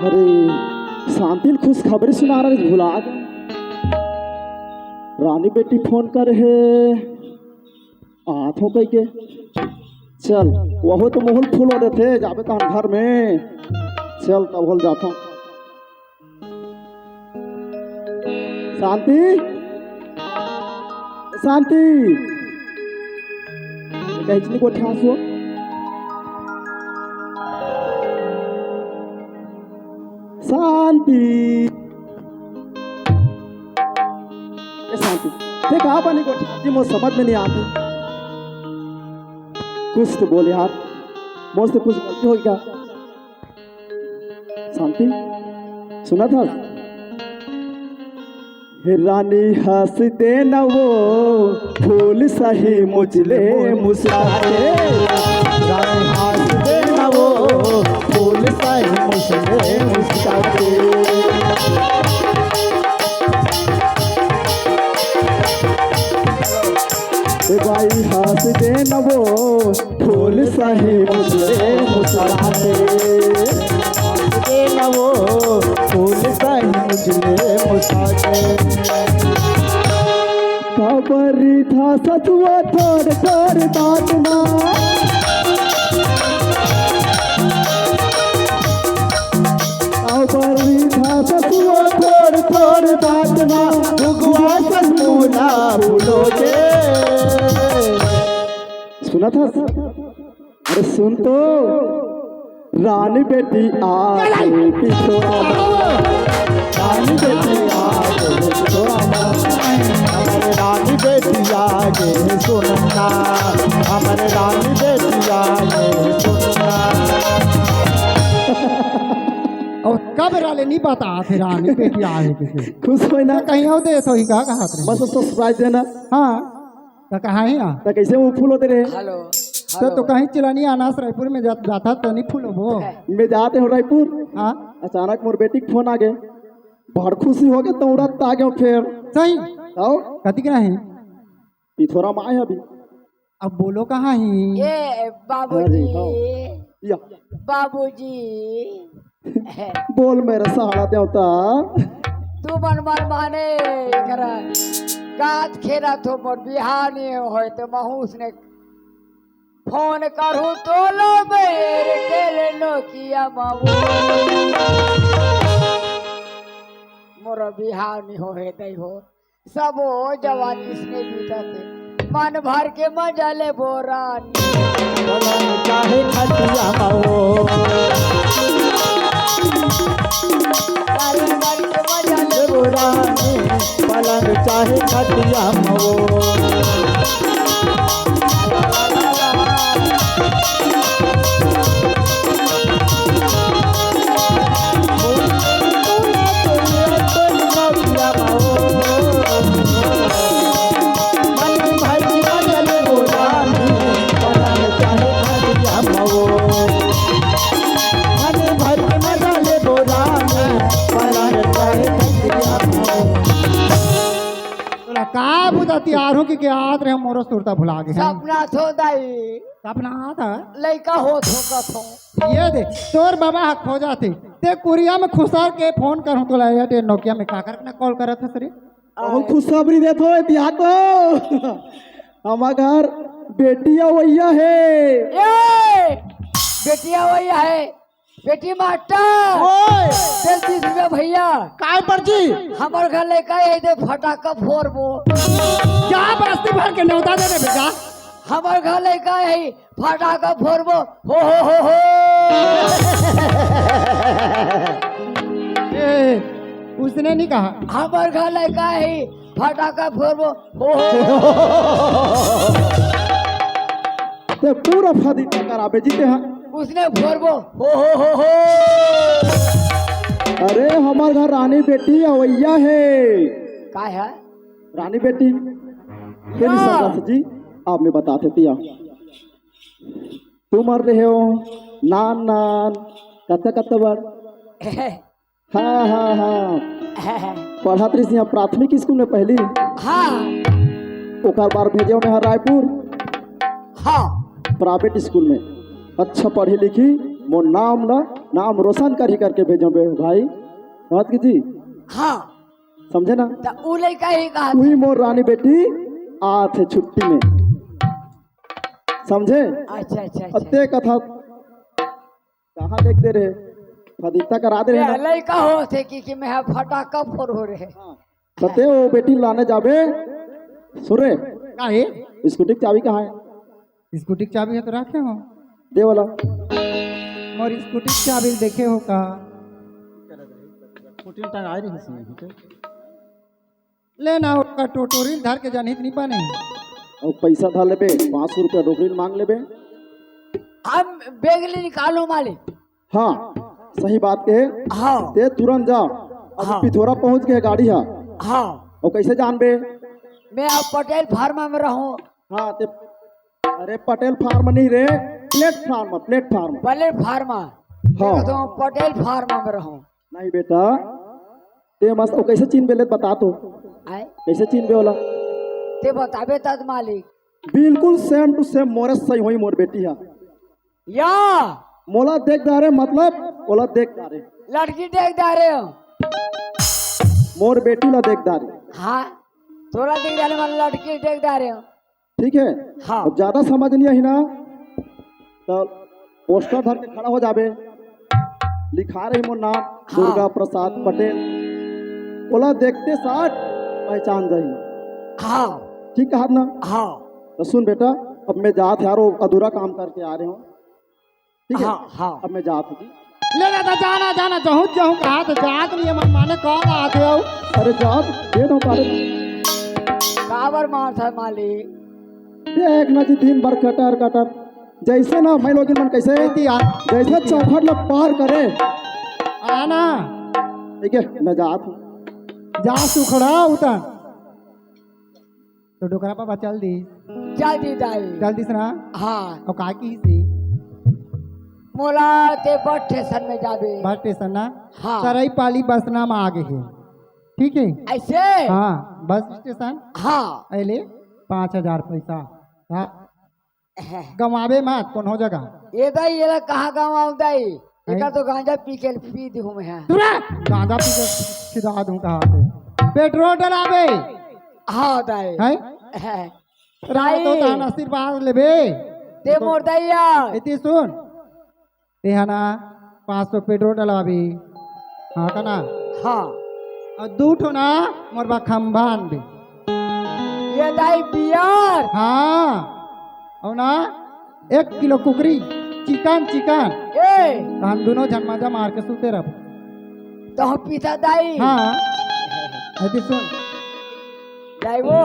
अरे शांति खुश खबरी सुना रहे भुला गए। रानी बेटी फोन कर है आँखों कह के चल वह तो मोहल फूल हो थे जाबे तो घर में चल तब होल जाता हूँ। शांति शांति कहनी को ठास हो शांति शांति देख आप आने को ठास मुझे समझ में नहीं आती कुछ तो बोले यार मुझसे कुछ गलती हो क्या। शांति सुना था रानी हंसते न वो फूल सही मुझले मुस्कुराते रानी हंसते न वो फूल सही मुझले मुस्कुराते भाई हंसते न वो फूल सही मुझले मुस्कुराते हंसते न वो फूल सही मुझले मुस्कुराते खबरी था सचुआ थोड़ थोड़ दातना खबरी था सचुआ थोड़ थोड़ दातना भगवा सचमुना भूलो के सुना था। अरे सुन तो रानी बेटी आ गई पिछोड़ा रानी बेटी आ गई पिछोड़ा हमारे रानी बेटी आ गई सुनना हमारे रानी बेटी आ गई सुनना। और कब राले नहीं बता थे रानी बेटी आ गई खुश हो ना कहीं और दे तो ही कहा बस सरप्राइज देना। हाँ तो कहाँ है यहाँ तो कैसे वो फूल होते रहे हेलो तो कहीं चलानी अनास रायपुर में जाता तो नहीं फूल वो मैं जाते हो रायपुर हाँ अचानक मोर बेटी के फोन आ गए बहुत खुशी हो गए तो उड़त आ गए फिर सही आओ कथी क्या है पिथोरा में आए अभी अब बोलो कहाँ है ये बाबूजी या बाबूजी बोल मेरे सहारा देवता तू मन मन माने कर गात खेला तो मोर बिहानी होय तो महूस ने फोन करूँ तो लो मेरे टेले नोकिया बाबू मोर बिहानी हो है तई हो सब हो जवानी इसने बीतते मन भर के मजा ले बोरानी चाहे खटिया हो मन भर के मजा ले बुरानी पलंग चाहे खटिया हो का बुझा तैयार की याद रहे मोरो सुरता भुला गए हैं सपना थो दाई सपना आता लड़का हो थो ये दे तोर बाबा खो जाते ते कुरिया में खुशहाल के फोन करूं तो लाया ते नोकिया में का करके कॉल करा था सर बहुत खुशखबरी देतो दिया तो हमारा घर बेटिया वैया है ए बेटिया वही है बेटी मास्टर चल 30 रुपया भैया काय पर्ची हमार घर लेकर आई दे फटाका फोड़बो क्या बस्ती भर के नौता दे बेटा हमार घर लेकर आई फटाका फोड़बो हो ए उसने नहीं कहा हमार घर लेकर आई फटाका फोड़बो हो ते पूरा फादी कराबे जीते हैं उसने फोड़बो हो अरे हमारे घर रानी बेटी अवैया है का है रानी बेटी तेरी सरदार जी आप मैं बताते तिया तुम मर रहे हो नान नान कत्ता बड़ हाँ हाँ हाँ पढ़ा तरी यहाँ प्राथमिक स्कूल में पहली हाँ ओकर बार भेजे में रायपुर हाँ प्राइवेट स्कूल में अच्छा पढ़ी लिखी मोर नाम ना नाम रोशन कर ही करके भेजो बे भाई, समझ की जी, हाँ समझे ना। तो उ लड़का ही कहा वही मोर रानी बेटी आथे छुट्टी में, समझे। अच्छा अच्छा अच्छा अत्ते कथा कहाँ देखते रहे, फदिकता करा दे रहे ये ना। लड़का हो थे कि मैं फटाका फोड़ हो रहे सत्य वो बेटी लाने जाबे, सुन रे, का है स्कूटी की चाबी कहाँ है, स्कूटी की चाबी है तो रखे हो, दे वाला। और स्कूटी की चाबी देखे हो का, लेना उसका टोटोरिल धर के जनहित नहीं बने। और पैसा था लेबे 500 रुपया रोकड़ी मांग लेबे। हम बेगली निकालो मालिक। हाँ सही बात के, हाँ ते तुरंत जा, अब हाँ। पिथोरा पहुंच गए गाड़ी है, हाँ और कैसे जानबे। मैं अब पटेल फार्मा में रहूं, हाँ ते, अरे पटेल फार्म नहीं रे, प्लेटफार्म प्लेटफार्म। पटेल फार्मा, हाँ। तो पटेल फार्मा में रहूं। नहीं बेटा, ते मस्त, और कैसे चीन बेले बता तो, आए कैसे चीन बे वाला। ते बताबे तद मालिक। बिल्कुल सेम टू सेम मोरे सही हुई मोर बेटी है। या मोला देख दारे मतलब ओला देख दारे, लड़की देख जा रहे हो। मोर बेटी ला देख दारे, हाँ थोड़ा देख जाने वाला लड़की देख जा रहे हो। ठीक है। हाँ। अब ज्यादा समझ नहीं आई ना तो पोस्टर धर के खड़ा हो जाबे, लिखा रही मोर नाम दुर्गा प्रसाद पटेल, ओला देखते साथ पहचान जाही। हाँ ठीक कहा ना। हाँ तो सुन बेटा, अब मैं जात यारो अधूरा काम करके आ रहे हूँ, ठीक है। हाँ हाँ अब मैं जात हूँ जी। लेना था जाना जाना जहूँ जहूँ कहा तो जात नहीं है, मन माने कौन आते हो। अरे जात दे दो तारे, काबर मार था मालिक। देख ना जी दिन भर कटर कटर, जैसे ना मैं लोग मन कैसे जैसे चौखट लोग पार करे, आना ठीक है। मैं जात हूँ। जा सुखड़ा उतर तो डोकरा पापा चल दी जल्दी दाई। जल्दी से ना। हाँ और का की सी मोला ते बस स्टेशन में जाबे। बस स्टेशन ना। हाँ। सरई पाली बस नाम आगे है, ठीक है। ऐसे हाँ बस स्टेशन हाँ अले 5000 पैसा, हाँ गवावे मत कोनो जगह। ये दाई ये कहाँ गाँव दाई, एक तो गांजा पी के पी दी हूँ मैं। तुरा गांजा पी के खिदा दूं कहा से पेट्रोल डलावे हाँ दाई है राय तो तान आशीर्वाद लेबे ते मोर दैया। इति सुन ते हना 500 पेट्रोल डलावी, हाँ का ना। हाँ और दू ठो ना मोर बा खंभान बे, ये दाई बियर। हाँ और ना 1 किलो कुकरी चिकन चिकन, ए तो हम दोनों झनमाजा मार के सुते रह। तो हम पीता दाई। हाँ इति सुन दाई वो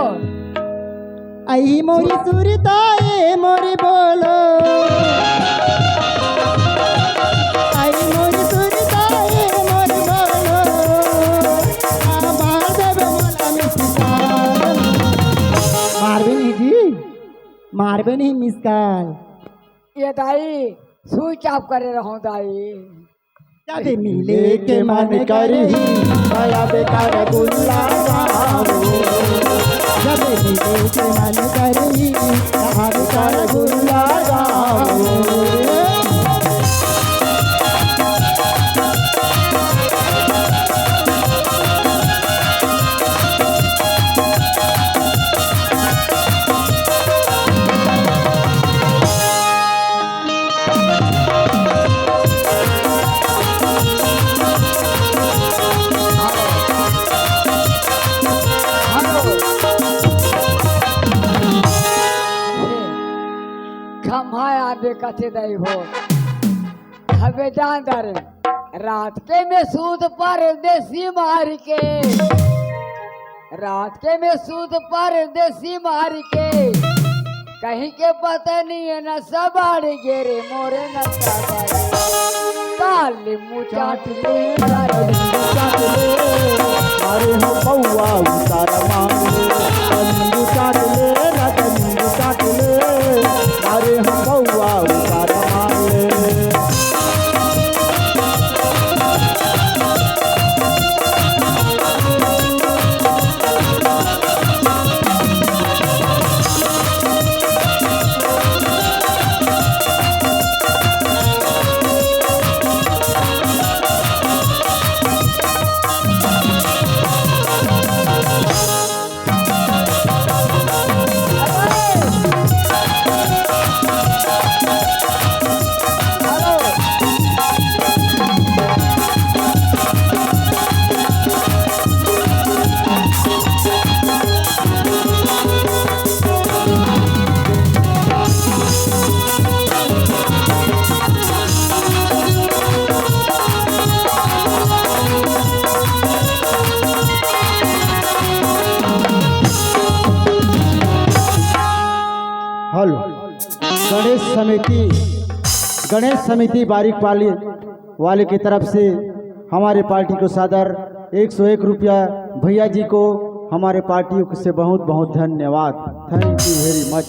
आई मोरी सुरताए मोरी बोलो, आई मोरी सुरताए मोरी बोलो, मार देबे मोला मिसकाल, मारबे नहीं जी, मारबे नहीं मिसकाल। ये दाई स्विच ऑफ करे रहो दाई। जब मिले के मन करही माया बेकार गुल्ला जाओ, जब मिले के मन करही माया बेकार गुल्ला जाओ। खमाया बे कथे दई हो हमें जान दर रात के में सूद पर देसी मार के, रात के में सूद पर देसी मार के, कहीं के पता नहीं है न सबाड़ गेरे मोरे न काली मुचाट ले अरे हो बउआ उतार मांगे, तंबू काट ले ना तंबू काट ले, अरे हो बउआ उतार मांगे। समिति गणेश समिति बारीक पाली वाले की तरफ से हमारे पार्टी को सादर 101 रुपया भैया जी को हमारे पार्टी से बहुत बहुत धन्यवाद। Thank you very much.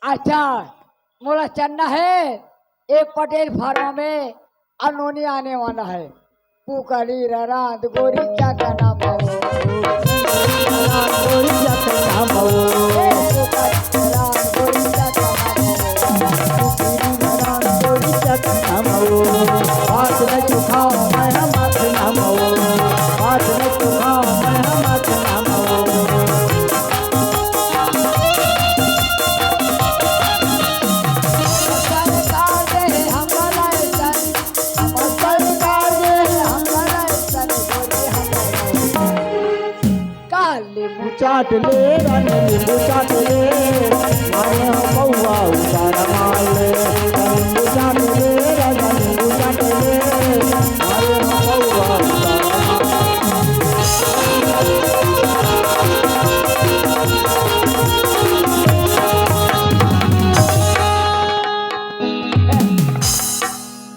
अच्छा मोला चलना है, एक पटेल फार्मा में अनोनी आने वाला है। पुकली रात गोरी क्या करना पाओ, गोरी क्या करना पाओ, गोरी क्या करना पाओ, बात न चुकाओ मैं हम हाथ ना माओ, बात न चुकाओ मैं हम हाथ ना माओ। चाट ले रानी नींबू चाट ले, मारे हो बउआ उतारा मार ले, नींबू चाट ले राजा नींबू चाट ले, मारे हो बउआ उतारा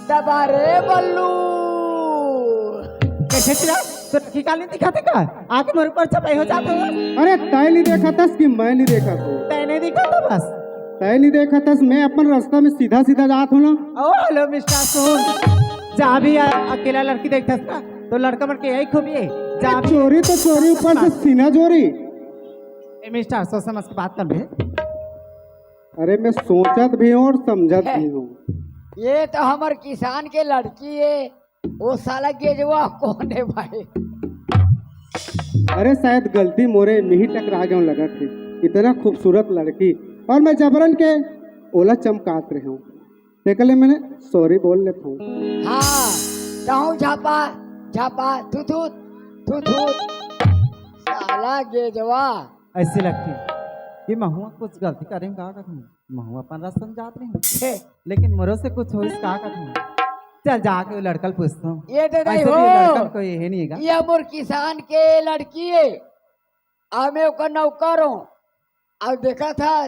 दबारे बल्लू कैसे चला तो ठिका नहीं दिखाते का आके मेरे ऊपर चपाई हो जाते हो। अरे तय नहीं देखा था कि मैं नहीं देखा था, तय नहीं दिखा था बस। तय नहीं देखा था, मैं अपन रास्ता में सीधा सीधा जात हूँ ना। ओ हेलो मिस्टर सुन, जहाँ भी अकेला लड़की देखता था तो लड़का मन के यही खूबी है। जहाँ भी चोरी तो चोरी, ऊपर से सीना चोरी। मिस्टर सोच समझ के बात कर बे। अरे मैं सोचत भी हूँ और समझत भी हूँ। ये तो हमार किसान के लड़की है, वो साला गेजवा कौन है भाई? अरे शायद गलती मोरे में ही टकरा गए लगा थे, इतना खूबसूरत लड़की और मैं जबरन के ओला चमकात रहे हूँ, देखले मैंने सॉरी बोल लेता हूँ। हाँ कहूँ झापा झापा थू थू थू थू, साला गेजवा ऐसी लगती कि महुआ कुछ गलती करें का करूँ, महुआ अपन रास्ता में जात रही छे, लेकिन मोरो से कुछ हो का करूँ। चल जाके वो लड़कल पूछता हूँ। ये तो नहीं ऐसे भी हो, लड़कन को ये नहीं है ये मोर किसान के लड़की है, आमे ओकर नौकर हूँ। अब देखा था,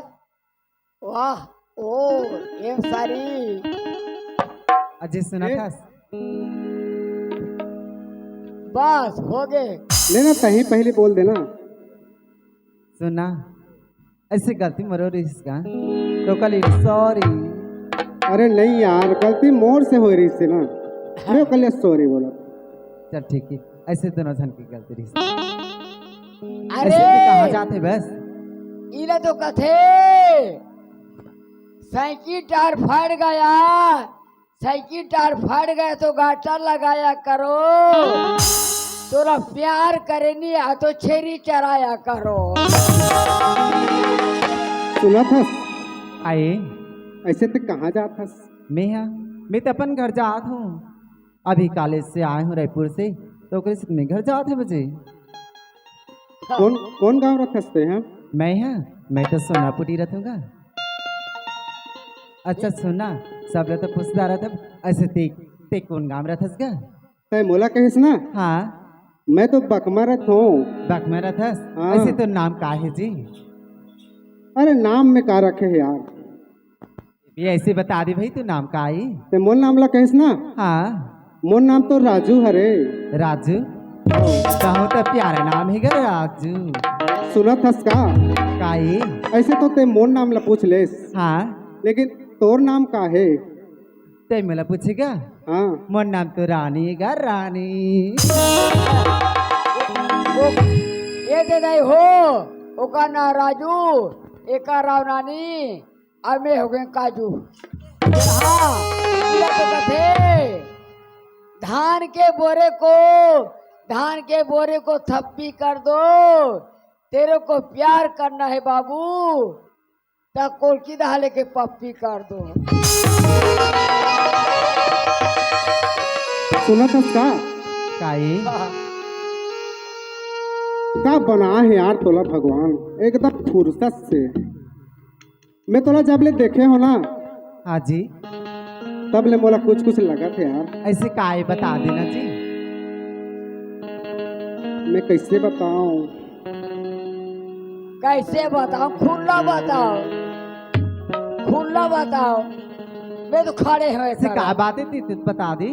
वाह ओ ये सारी अजय सुना था। बस हो गए। लेना तही पहले बोल देना। सुना ऐसे गलती मरो रही इसका तो कल सॉरी। अरे नहीं यार, गलती मोर से हो रही से ना, मैं कल सॉरी बोला। चल ठीक है, ऐसे दोनों जन की गलती रही। अरे कहाँ जाते बस इला तो कथे साइकिल टायर फट गया, साइकिल टायर फट गया तो गाटर लगाया करो, तोरा प्यार करे नहीं आ तो छेरी चराया करो। सुना था आए ऐसे तो कहाँ जाता? मैं तो अपन घर जात हूँ, अभी कॉलेज से आए हूँ रायपुर से, तो ओकरे से मैं घर जात है बजे। कौन कौन गाँव रखते हैं? मैं तो सोनापुटी रहूँगा। अच्छा सुना, सब लोग तो पूछता रहा था ऐसे ते कौन गाँव रहस गा? तय मोला कहिस ना, हाँ मैं तो बकमा रथ हूँ। बाक में रहस। हाँ। ऐसे तो नाम का है जी? अरे नाम में का रखे है यार, ये ऐसे बता दी भाई तू नाम का आई। ते मोल नाम ला कहिस ना। हाँ मोर नाम तो राजू हरे। राजू कहो तो प्यारा नाम है गा राजू। सुना थस का? काई ऐसे तो ते मोर नाम ला पूछ लेस, हाँ लेकिन तोर नाम का है? ते मला पूछेगा। हाँ मोर नाम तो रानी है गा रानी। ये दे नहीं हो, ओका ना राजू, एका राव नानी, और मैं हो गए काजू। हाँ इला तो कथे धान के बोरे को थप्पी कर दो, तेरे को प्यार करना है बाबू, तब कोलकी दहाले के पप्पी कर दो। सुना थस का? काई का बना है यार तोला भगवान, एकदम फुर्सत से। मैं तोला जब ले देखे हो ना, हाँ जी, तब ले मोला कुछ कुछ लगा थे यार। ऐसे काई बता देना जी। मैं कैसे बताऊं? कैसे बताओ, खुला बताओ। खुला बताओ, मैं तो खड़े हुए से का बातें थी तू बता दी।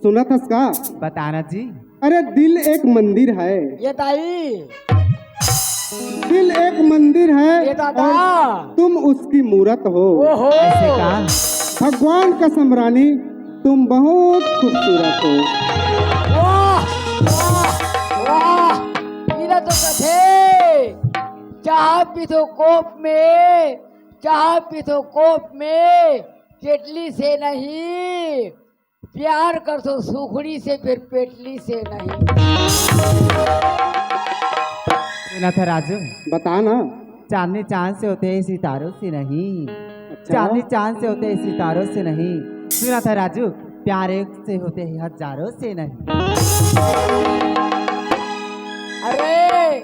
सुना था का? बताना जी। अरे दिल एक मंदिर है, ये ताई, दिल एक मंदिर है ये दादा, और तुम उसकी मूरत हो। ओहो, ऐसे का भगवान कसम रानी तुम बहुत खूबसूरत हो। वाह वाह वाह, इधर तो कथे चाह पीतो कोप में, चाह पीतो कोप में, केटली से नहीं, प्यार कर तो सुखड़ी से, फिर पेटली से नहीं। सुना था राजू, बता ना। चांदनी चांद से होते हैं सितारों से नहीं। अच्छा। चांदनी चांद से होते हैं सितारों से नहीं। सुना था राजू, प्यार एक से होते हैं हजारों से नहीं। अरे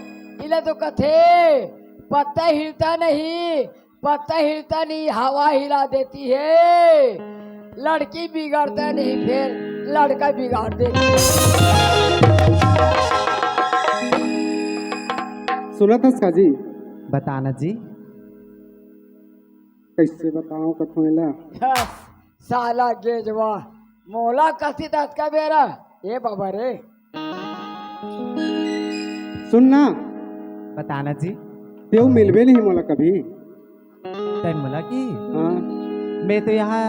इधर तो कथे पत्ता हिलता नहीं, पत्ता हिलता नहीं, हवा हिला देती है। लड़की बिगाड़ता नहीं, फिर लड़का बिगाड़ देती है। सुना था का जी? बताना जी। कैसे बताऊं कथोला? साला गेजवा मोला कसी दात का बेरा, ये बाबा रे। सुनना, बताना जी। तेव मिलबे नहीं मोला कभी। तैन बोला कि हाँ, मैं तो यहाँ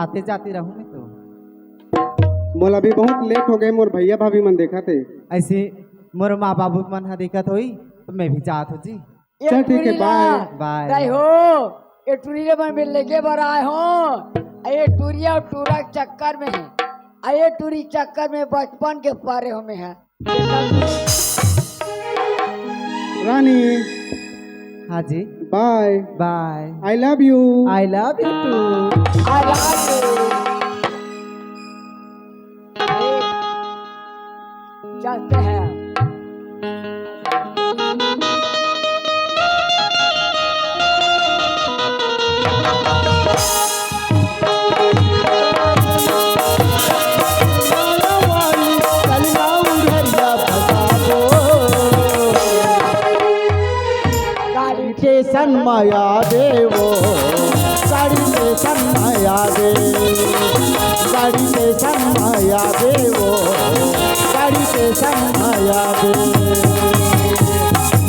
आते जाते रहूँ। मैं तो मोला भी बहुत लेट हो गए, मोर भैया भाभी मन देखा थे। ऐसे मोर माँ बाबू मन हा दिक्कत हुई तो मैं भी जात हो जी। चल ठीक है, बाय। बाय। नहीं हो, ये टूरिया में मिल लेके बर आए हो। ये टूरिया और टूरा के चक्कर में है, ये टूरी चक्कर में बचपन के पारे हो में है। रानी हाँ जी। Bye. Bye. I love you. I love you too. I love you. चलते हैं। गाड़ी स्टेशन माया देवो, गाड़ी स्टेशन माया दे, गाड़ी स्टेशन माया देवो, गाड़ी स्टेशन माया दे।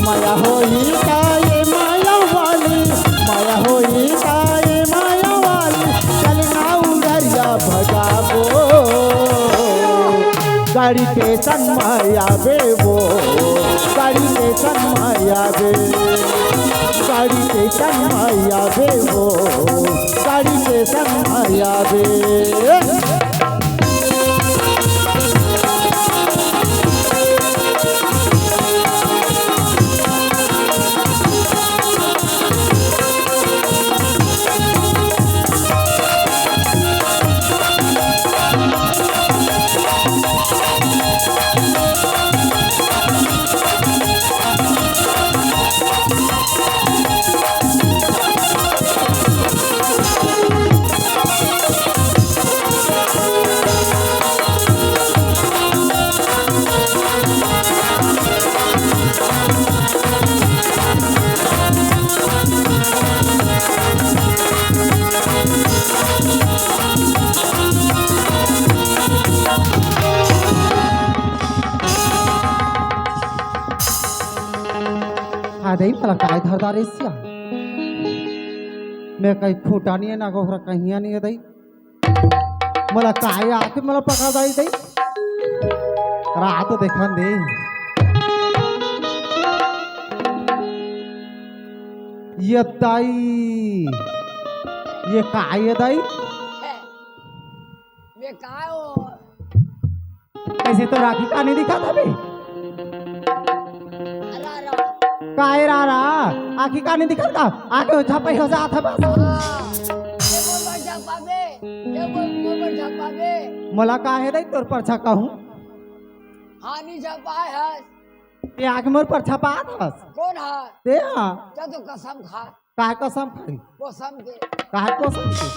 माया होई काये माया वाली, माया होई काये माया वाली, चलना उड़रिया भगाबो, गाड़ी स्टेशन माया देवो, गाड़ी स्टेशन माया दे, गाड़ी स्टेशन माया दे वो, गाड़ी स्टेशन माया दे। दई मला काय धरदार एसिया मैं कहीं खूटा नहीं है ना गोखरा कहीं नहीं है दई मला काय आके मला पकड़ा दाई दई रात तो देखन दे ये दाई ये काय है दाई मैं कहा हो ऐसे तो राखी का नहीं दिखा था बे काय रारा आखी का नहीं दिखा था आके छापे हो जाता बस मला का है दई तोर पर छका हूं हानि छपाए है ते आके मोर पर छपा दस कौन है ते हां क्या तो कसम खा काय कसम खाई कसम के काय कसम की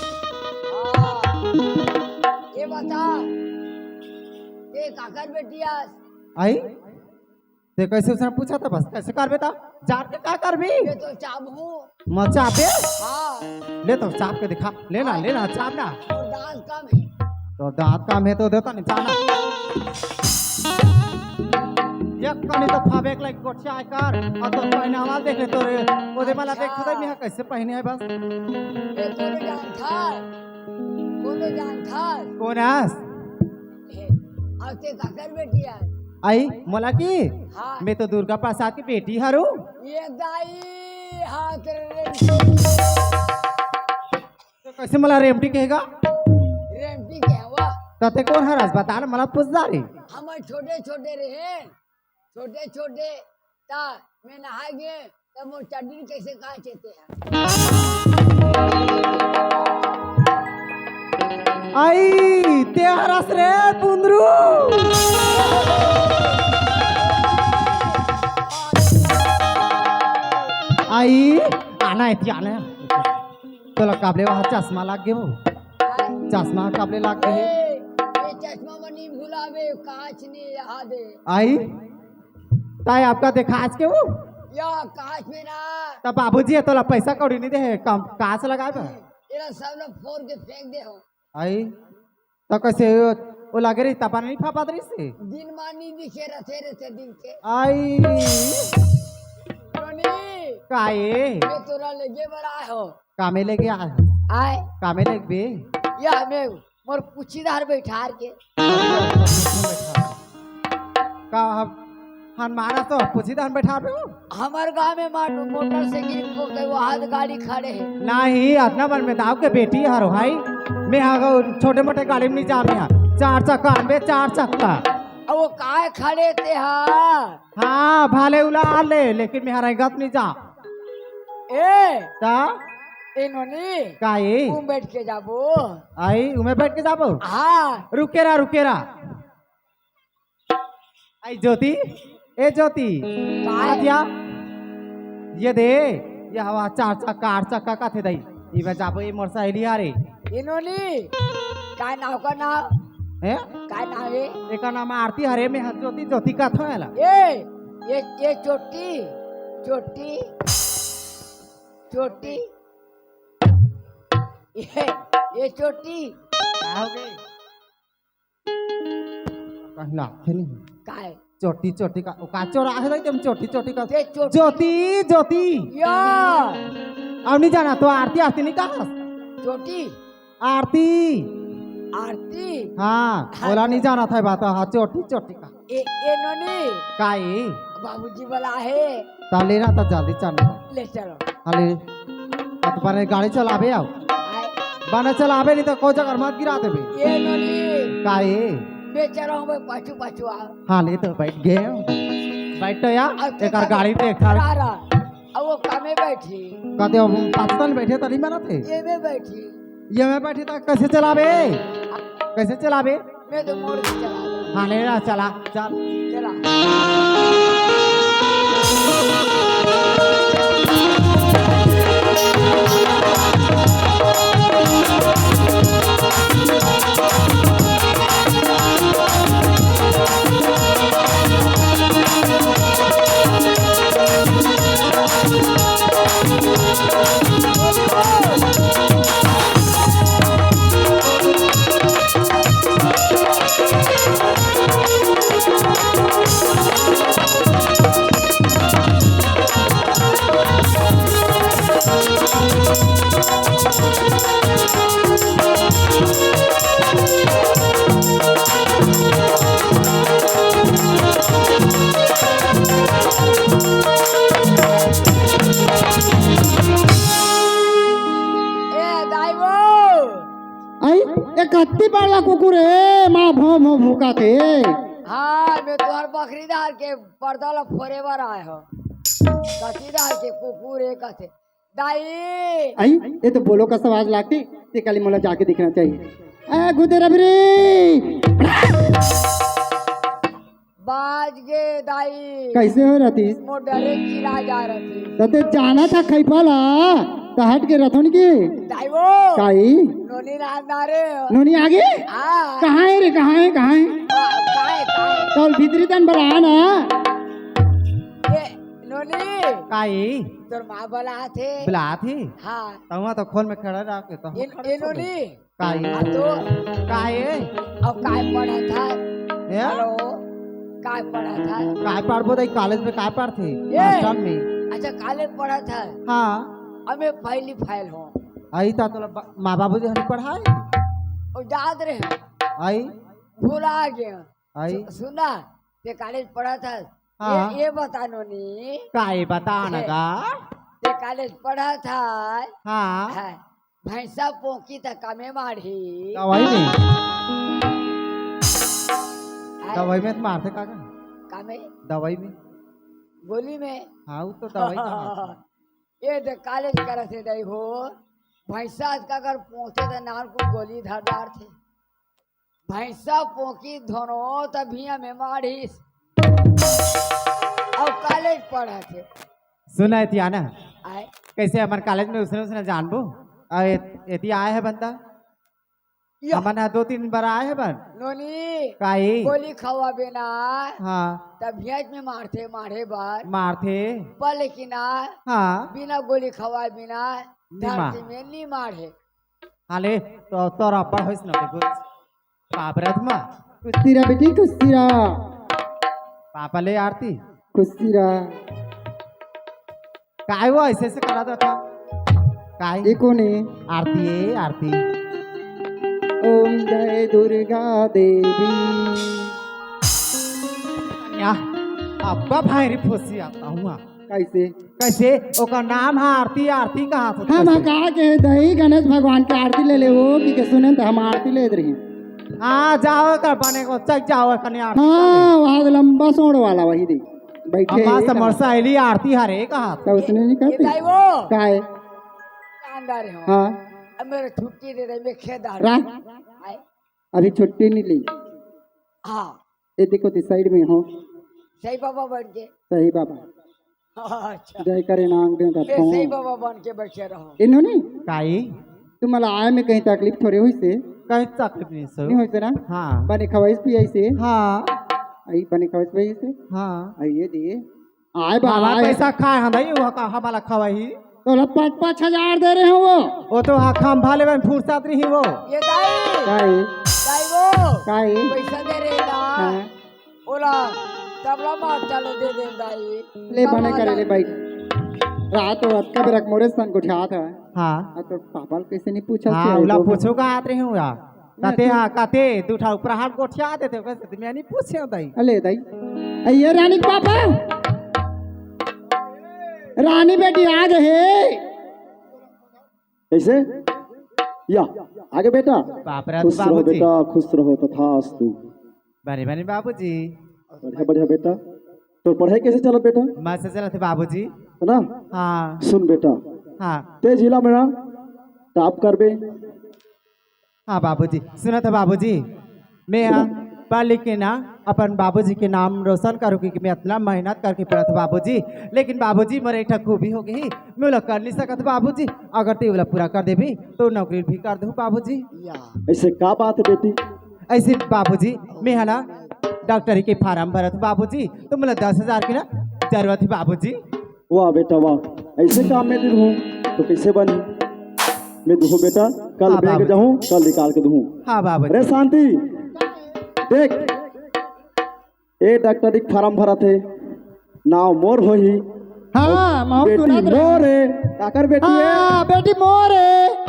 ये बता ये काकर बेटिया आई ते कैसे उसने पूछा था बस कैसे कर बेटा जान के क्या कर भी ये तो चाबू। मचा पे हाँ ले तो चाप के दिखा लेना चाप ना और दांत कम है। तो दांत काम है तो देता नहीं जाना एक कनी तो फाबे एक लाइक गोछा आकर और तो पहने हमार देख ले तो रे ओदे वाला देख खदे में कैसे पहने है बस ये कोनो जान था कौन आस आते काकर बेटी है। आई मोला की हाँ मैं तो दुर्गा प्रसाद की बेटी हरू ये दाई हाँ तेरे तो कैसे मला रेमटी कहेगा रेमटी क्या हुआ। तते कौन हरास बता ना मला पुजदारी हम छोटे छोटे रहे छोटे छोटे ता मैं नहा गए तब वो चड्डी कैसे काचते हैं। आई ते हरास रे पुंदरू आई आना है ती आना तो काबले वहाँ चश्मा लाग गए वो चश्मा काबले लाग गए ये चश्मा मनी भुलावे कांच ने यहाँ दे आई ताई आपका देखा आज के वो या कांच में ना तब बाबूजी है तो पैसा कौड़ी नहीं दे कम कहाँ से लगाए बा ये सब लोग फोड़ के फेंक दे हो। आई तो कैसे वो लगे रही तपा नहीं फा पात रही से दिन मानी दिखे रथे रथे दिन के आई रोनी काए ये तोरा लगे बड़ा हो कामे लेके आए कामे लेके बे या मैं मोर पुछीदार बैठार के का हनुमाना तो पुछीदार बैठा पे हो हमार गांव में माटू मोटरसाइकिल को कई वहां गाड़ी खड़े है नहीं अदना बन में दाव के बेटी हरो भाई मैं आगा छोटे मोटे गाड़ी में नहीं जा मैं चार चक्का में चार चक्का अब वो काय खड़े थे हाँ भाले उला ले लेकिन मैं हरा गप नहीं जा ए ता इन्होंने काए तुम बैठ के जाबो आई उमे बैठ के जाबो हाँ रुकेरा आई ज्योति ए ज्योति काय? दिया ये दे ये हवा चार चक्का आठ चक्का का थे दई ये मैं जाबो ये मोर सहेली हारे इन्होंने काय नाव का नाव हैं काय नाव है एक नाम आरती हरे में ज्योति का था एला ये चोटी चोटी चोटी ये चोटी क्या हो गई कहला खेली काय चोटी का चोरा है दई तुम चोटी का ये चोटी ज्योति या अब नहीं जाना तो आरती नहीं कहा चोटी आरती आरती हाँ बोला नहीं जाना था बात हाँ चोटी का ये नोनी काई बाबूजी वाला है ता लेना तो जल्दी चलना ले चलो अरे तो पर गाड़ी चलावे आओ आए बना चलावे नहीं तो कोई जगह मत गिरा देबे ये नोनी काई मैं चल रहा हूँ मैं पाछू पाछू आ हाँ ले तो बैठ गए बैठ तो यार एक गाड़ी देख रहा अब वो कामे बैठी कहते हो पाकिस्तान बैठे तरी में थे ये में बैठी ये में बैठे तो कैसे चलावे मैं तो मोड़ के चला रहा हाँ ले रहा चला चल चला कत्ती पाला कुकुर है माँ भो भूखा थे हाँ मैं तुम्हार बकरीदार के पर्दा ला फोरेवर आए हो कतीदार के कुकुर एक थे दाई आई ये तो बोलो का आवाज लागती ते काली मोला जाके दिखना चाहिए ए गुदे रबरी बाज गे दाई कैसे हो रही मो डरे चिरा जा रही तते जाना था खैपाला तो हट के रथन की दाई वो काई नोनी नारे नोनी आगे हाँ कहाँ है रे कहाँ है काय काय तो भीतरी तन बड़ा ना काई तोर माँ बोला थे बुला थी हाँ तहुआ तो खोल में खड़ा रह के तो हम खड़े छोड़ दे। इन्होंने काई तो काई अब काय पढ़ा था ए हेलो काय पढ़ा था काय पढ़बो दई कॉलेज में काय पढ़ थी ए! मास्टर में अच्छा कॉलेज पढ़ा था हाँ हमें पहली फाइल हो आई ता तो माँ बाबू जी हमें पढ़ाए और याद रहे आई भूला गया आई सुना ते कॉलेज पढ़ा था हाँ। ये बता नोनी काई बता नगा ते कॉलेज पढ़ा था हाँ है, भैंसा पोंकी था कामे मारी दवाई में है, दवाई में तो मारते काका कामे दवाई में गोली में हाँ वो तो दवाई का ये तो कॉलेज कर से दई हो भैंसा का अगर पहुंचे तो नार को गोली धरदार थे भैंसा पोंकी धोनो तभी हमें मारी और कॉलेज पढ़ा थे सुना थी आना आए कैसे हमारे कॉलेज में उसने उसने जानबो यदि आए है बंदा या हमारे यहाँ 2-3 बार आए है बन नोनी काई गोली खवा बिना हाँ तब भेज में मारते मारे बार मारते पर लेकिन हाँ बिना गोली खवाए बिना नहीं मार। धरती में नहीं मारे हाले तो तोरा पर होइस न के कुछ पाप रथ मा कुस्तीरा बेटी कुस्तीरा पापा ले आरती कुस्तीरा काय वो ऐसे से करा था काय ये कौन है आरती है आरती ओम जय दुर्गा देवी या अब्बा भाई रे फुसी आता हुआ कैसे कैसे ओका नाम है आरती आरती कहा था हम कैसे? कहा के दही गणेश भगवान की आरती ले ले वो कि सुने तो हम आरती ले रही हाँ जाओ कर बने को चल जाओ कने आरती हाँ वहाँ लंबा सोड़ वाला वही दे बैठे अम्मा हैं, समर सहेली आरती हरे कहा था तो उसने नहीं ये कहती दाई वो काय दुकानदार हो हाँ अब मेरे छुट्टी दे दे मैं खेदार रा आए अभी छुट्टी नहीं ली हाँ ये देखो ती साइड में हो सही बाबा बन के सही बाबा अच्छा जय करे नाम दे ये करता सही हूँ बाबा बन के बैठे रहो इन्होंने काई तुम्हाला आए में कहीं तकलीफ थोड़ी हुई से कहीं तकलीफ नहीं सो नहीं हुई से ना हाँ बने खवाइश भी ऐसे हाँ आई बने खवाइश भी ऐसे हाँ आइए दिए आए बाबा हमारा आए पैसा खाए हम नहीं वो का हमारा खवाई तो 5,000 दे रहे हो वो तो हाँ खम भाले में फुर्सत नहीं वो ये दाई काय दाई वो काय पैसा दे रहे ना हाँ ओला तबला मार चलो दे दे दाई ले बने करे ले बैठ रात हो रात का भी रख मोरे सन को उठा था हाँ तो पापा कैसे नहीं पूछा हाँ से उला तो- पूछो का आते हैं या कहते हाँ कहते दूठा ऊपर हाथ गोठिया देते कैसे मैं नहीं पूछे दाई अले दाई अये रानी के पापा रानी बेटी आ गए कैसे या आगे बेटा बाप रे खुश रहो बाबूजी बेटा खुश रहो तथास्तु बने बने बाबूजी बढ़िया बढ़िया बेटा तो पढ़ाई कैसे चला बेटा मस्त से चलते बाबूजी है ना हाँ सुन बेटा हाँ ते जिला मेरा टॉप कर बे हाँ बाबूजी सुना था बाबूजी मैं यहाँ पढ़ लिख के ना अपन बाबूजी के नाम रोशन करूँ क्योंकि मैं इतना मेहनत करके पढ़ा था बाबूजी लेकिन बाबूजी मेरे एक खूबी हो गई मैं उला कर नहीं सकता बाबूजी अगर ते उला पूरा कर देवी तो नौकरी भी कर दो बाबूजी या ऐसे क्या बात है बेटी ऐसे बाबूजी मैं है ना डॉक्टरी के फार्म भरा था बाबूजी तो मतलब 10,000 की ना जरूरत थी बाबूजी वाह बेटा वाह ऐसे काम में दिन हूँ तो कैसे बनी मैं दूँ बेटा कल हाँ, बैग बाबू। जाऊँ कल निकाल के दूँ हाँ बाबूजी अरे शांति देख ए डॉक्टरी के फार्म भरा थे नाव मोर हो ही हाँ मैं बेटी सुना मोर है काकर बेटी है हाँ बेटी मोर है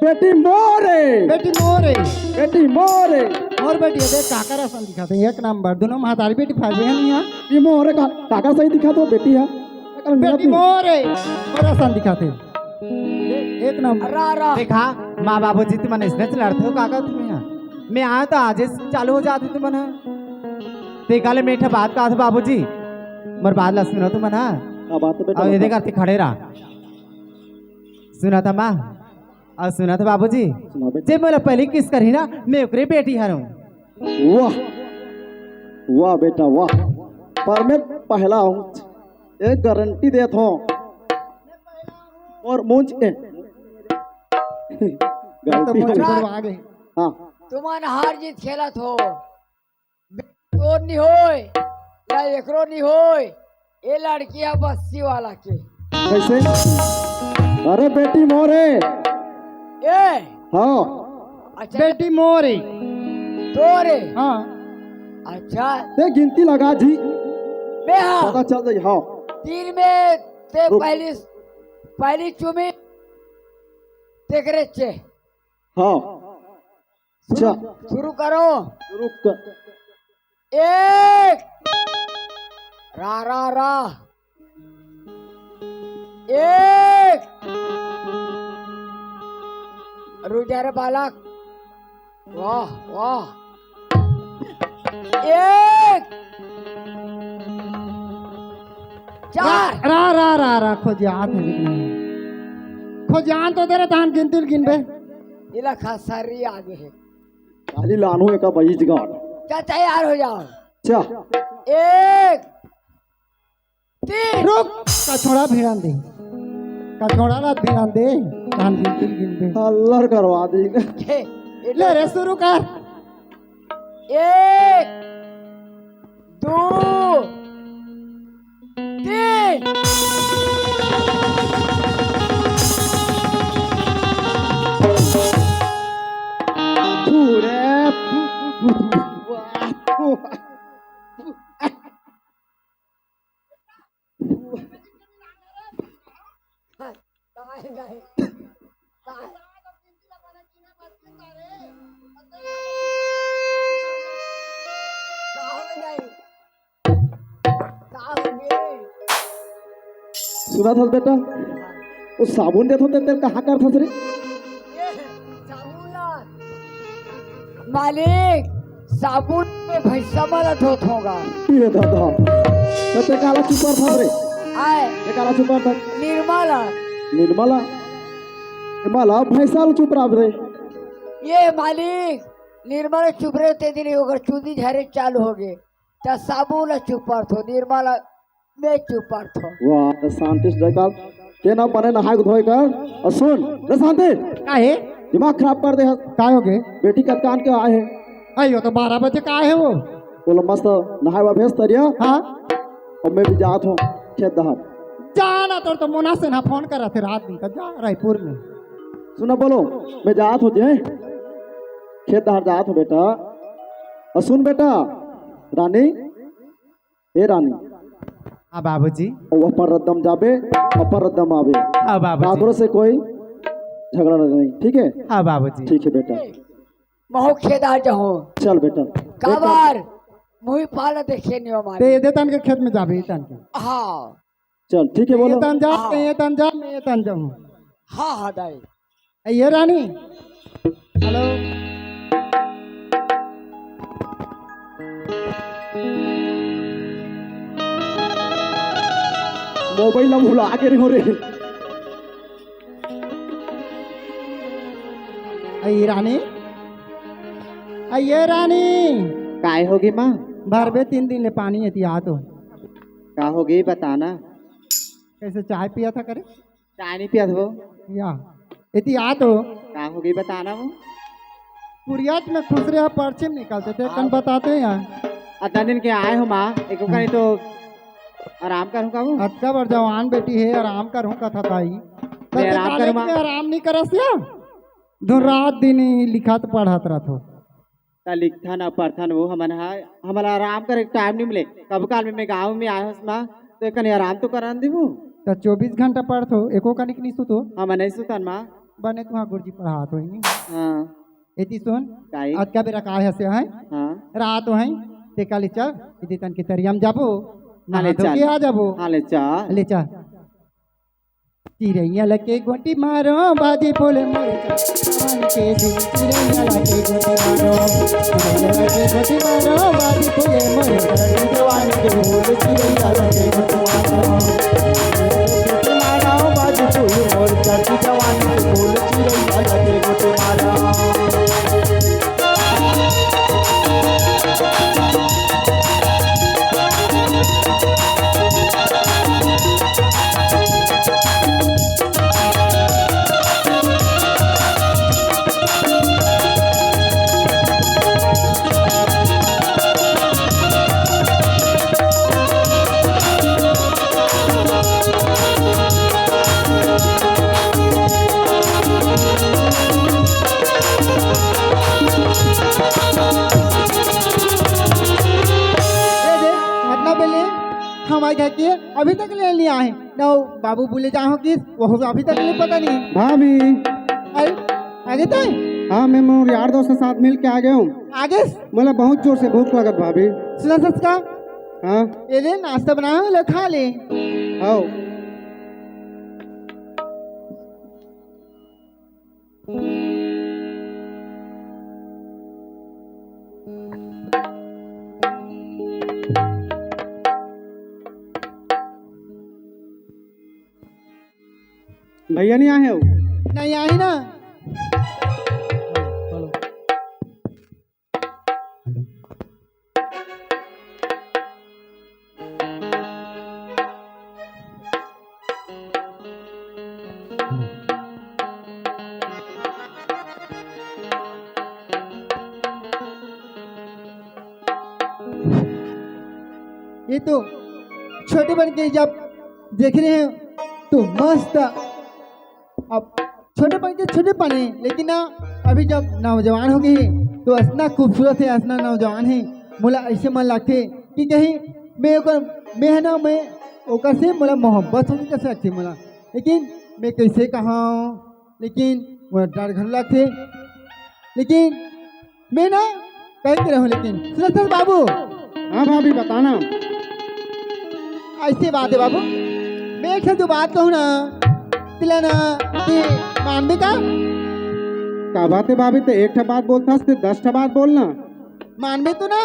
बेटी मोर है बेटी मोर है बेटी मोर है मोर बेटी है देख काका रसन दिखाते हैं, एक नंबर दोनों महातारी बेटी फाइव है नहीं यहाँ ये मोर है काका सही दिखा तो बेटी है काकर मिला बेटी तू? मोर है मोर रसन दिखाते हैं। एक नंबर रा रा देखा माँ बाबूजी तुम इसने लड़ते हो काका तुम यहाँ मैं आया तो आज चालू हो जाती तुम ना देखा ले मीठा बात कहा था बाबूजी मर बात ला सुनो तुम ना क्या बात है बेटा और ये देखा खड़े रहा सुना था माँ और सुना था बाबूजी सुना बेटा जब मैं पहले किस करी ना मैं ओकरे बेटी हरूँ वाह वाह बेटा वाह पर मैं पहला हूँ एक गारंटी देता हूँ और मुंज के तो गलती मुझे हो गई। बोलो आगे हाँ तुम्हारा हार जीत खेलत हो तोर नहीं होय या एकरो नहीं होय ये लड़की है बस्ती वाला के। कैसे? अरे बेटी मोरे। ए हाँ अच्छा बेटी मोरी। तोरे। हाँ अच्छा ते गिनती लगा जी, बेहा पता चल गई। हाँ तीन में ते रुक। पहली चुमी तेकरे चे। हाँ अच्छा शुरू करो। रुक कर। एक रा रा रा एक रुजा रे बालक वाह वाह एक चार रा रा रा रा खोजान है लेकिन खोजान तो तेरे धान गिनती गिनबे। इला खसारी आगे है। खाली लानू एक बहीज गाड़। क्या तैयार हो जाओ। अच्छा एक तीन रुक कछोड़ा भिड़ान दे, कछोड़ा रात भिड़ान दे, धान गिनती गिनबे। अल्लाह करवा दी। ले रे शुरू कर। एक दो तीन पूरे सुना था बेटा, वो साबुन देते होते तेल कहाँ कर था रे? मालिक साबुन में भैंसा वाला धोत होगा। ये दादा तो ते काला चुपर था रे? आए ते काला चुपर था? निर्मला निर्मला निर्मला भैंसा चुप रहा रे। ये मालिक निर्मला चुप रहे ते दिन होकर चूदी झरे चालू हो गए तो साबुन चुपर थो निर्मला में चुपर थो। वाह तो शांति से निकाल के ना बने नहाय धोए कर। और सुन रे शांति, काहे दिमाग खराब कर दे। काय हो गए? बेटी का कान के आए हैं, अयो तो 12 बजे का है वो। बोलो मस्त नहाय हुआ भेज तरिया। हाँ और मैं भी जात हूँ खेत दहार। जाना तो मुना से ना फोन करा थे रात दिन का, जा रायपुर में। सुना बोलो मैं जात हूँ जे खेत दहार जात हूँ बेटा। और सुन बेटा रानी, ए रानी, हाँ बाबूजी। और अपर रद्दम जाबे अपर रद्दम आवे। हाँ बाबूजी। काकरो से कोई झगड़ा नहीं, ठीक है? हाँ बाबूजी। ठीक है बेटा, महू खेदार जाओ चल बेटा। काबार मुही पाला देखे नहीं हमारे। ते दे तन के खेत में जाबे तन के। हाँ चल ठीक है बोलो। ये तन जा, ये तन जा, मैं ये तन जाऊँ। हाँ हाँ दाई ये रानी, हेलो। मोबाइल हम भुला के हो रे। ये रानी, ये रानी काय होगी माँ? भरबे 3 दिन ले पानी एतिया तो का होगी बताना। कैसे चाय पिया था करे चाय नहीं पिया वो? या एतिया तो का होगी बताना वो? कुरियात में खुसरे पर्चे में निकालते थे, कन बताते हैं यार। इतना दिन के आए हो माँ, एक कहीं तो आराम करूँगा वो। अतका बार जवान बेटी है, आराम करूँ कथा ताई। मैं आराम करूँ माँ। आराम नहीं करस या दिन रात दिन ही लिखत पढ़त रहत हो। ता लिखता ना पढ़ता वो हमारा आराम करे टाइम नहीं मिले। कब काल में मैं गाँव में आया हूँ माँ, तो कहीं आराम तो करा दी वो। तो 24 घंटा पढ़त हो, एको कनिक नहीं सुतो। हम नहीं सुतन माँ। बने तुहा गुरुजी पढ़ात होई नहीं। हाँ एती सुन, काई? अतका बेरा काय हसे है हाँ रात हो है ते काली चल इदी तन के तरियम जाबो हाँ, ले नहा धो के चल। आ जाबो। हाँ ले चा ले चल चिड़ैया लगे गोटी मारो बाजी बोले मोरे जवान के दिल। चिड़ैया लगे गोटी मारो, चिड़ैया लगे गोटी मारो बाजी बोले मोरे जवान के दिल। चिड़ैया लगे गोटी मारो, गोटी मारा बाजू फूल मोर चढ़ती जवानी के फूल चिड़ैया लगे गोटी मारा। कि अभी तक ले लिया है ना वो बाबू बोले जाओ कि वो अभी तक ले पता नहीं। भाभी अरे आगे तो हाँ मैं मोर यार दोस्त के साथ मिल के आ गया हूँ। आगे मतलब बहुत जोर से भूख लगत भाभी। सुना सच का हाँ ये ले नाश्ता बनाओ लो खा ले। आओ भैया नहीं आए हो? नहीं आई ना। ये तो छोटे बन के जब देख रहे हैं तो मस्त। अब छोटे बन के छोटे बने लेकिन ना अभी जब नौजवान हो गए हैं तो इतना खूबसूरत है, इतना नौजवान है। मोला ऐसे मन लगते कि कहीं मैं मैं है ना मैं ओकर से मोला मोहब्बत होने कैसे लगती मोला, लेकिन मैं कैसे कहा लेकिन मोला डर घर लगते। लेकिन मैं ना कह के रहूँ लेकिन सुनो सर बाबू। हाँ भाभी बताना। ऐसे बात है बाबू, मैं एक से दो बात कहूँ ना तिला ना कि मानबे का बात है भाभी? तो एक ठा बात बोलता तो 10 ठा बात बोलना। मानबे तो ना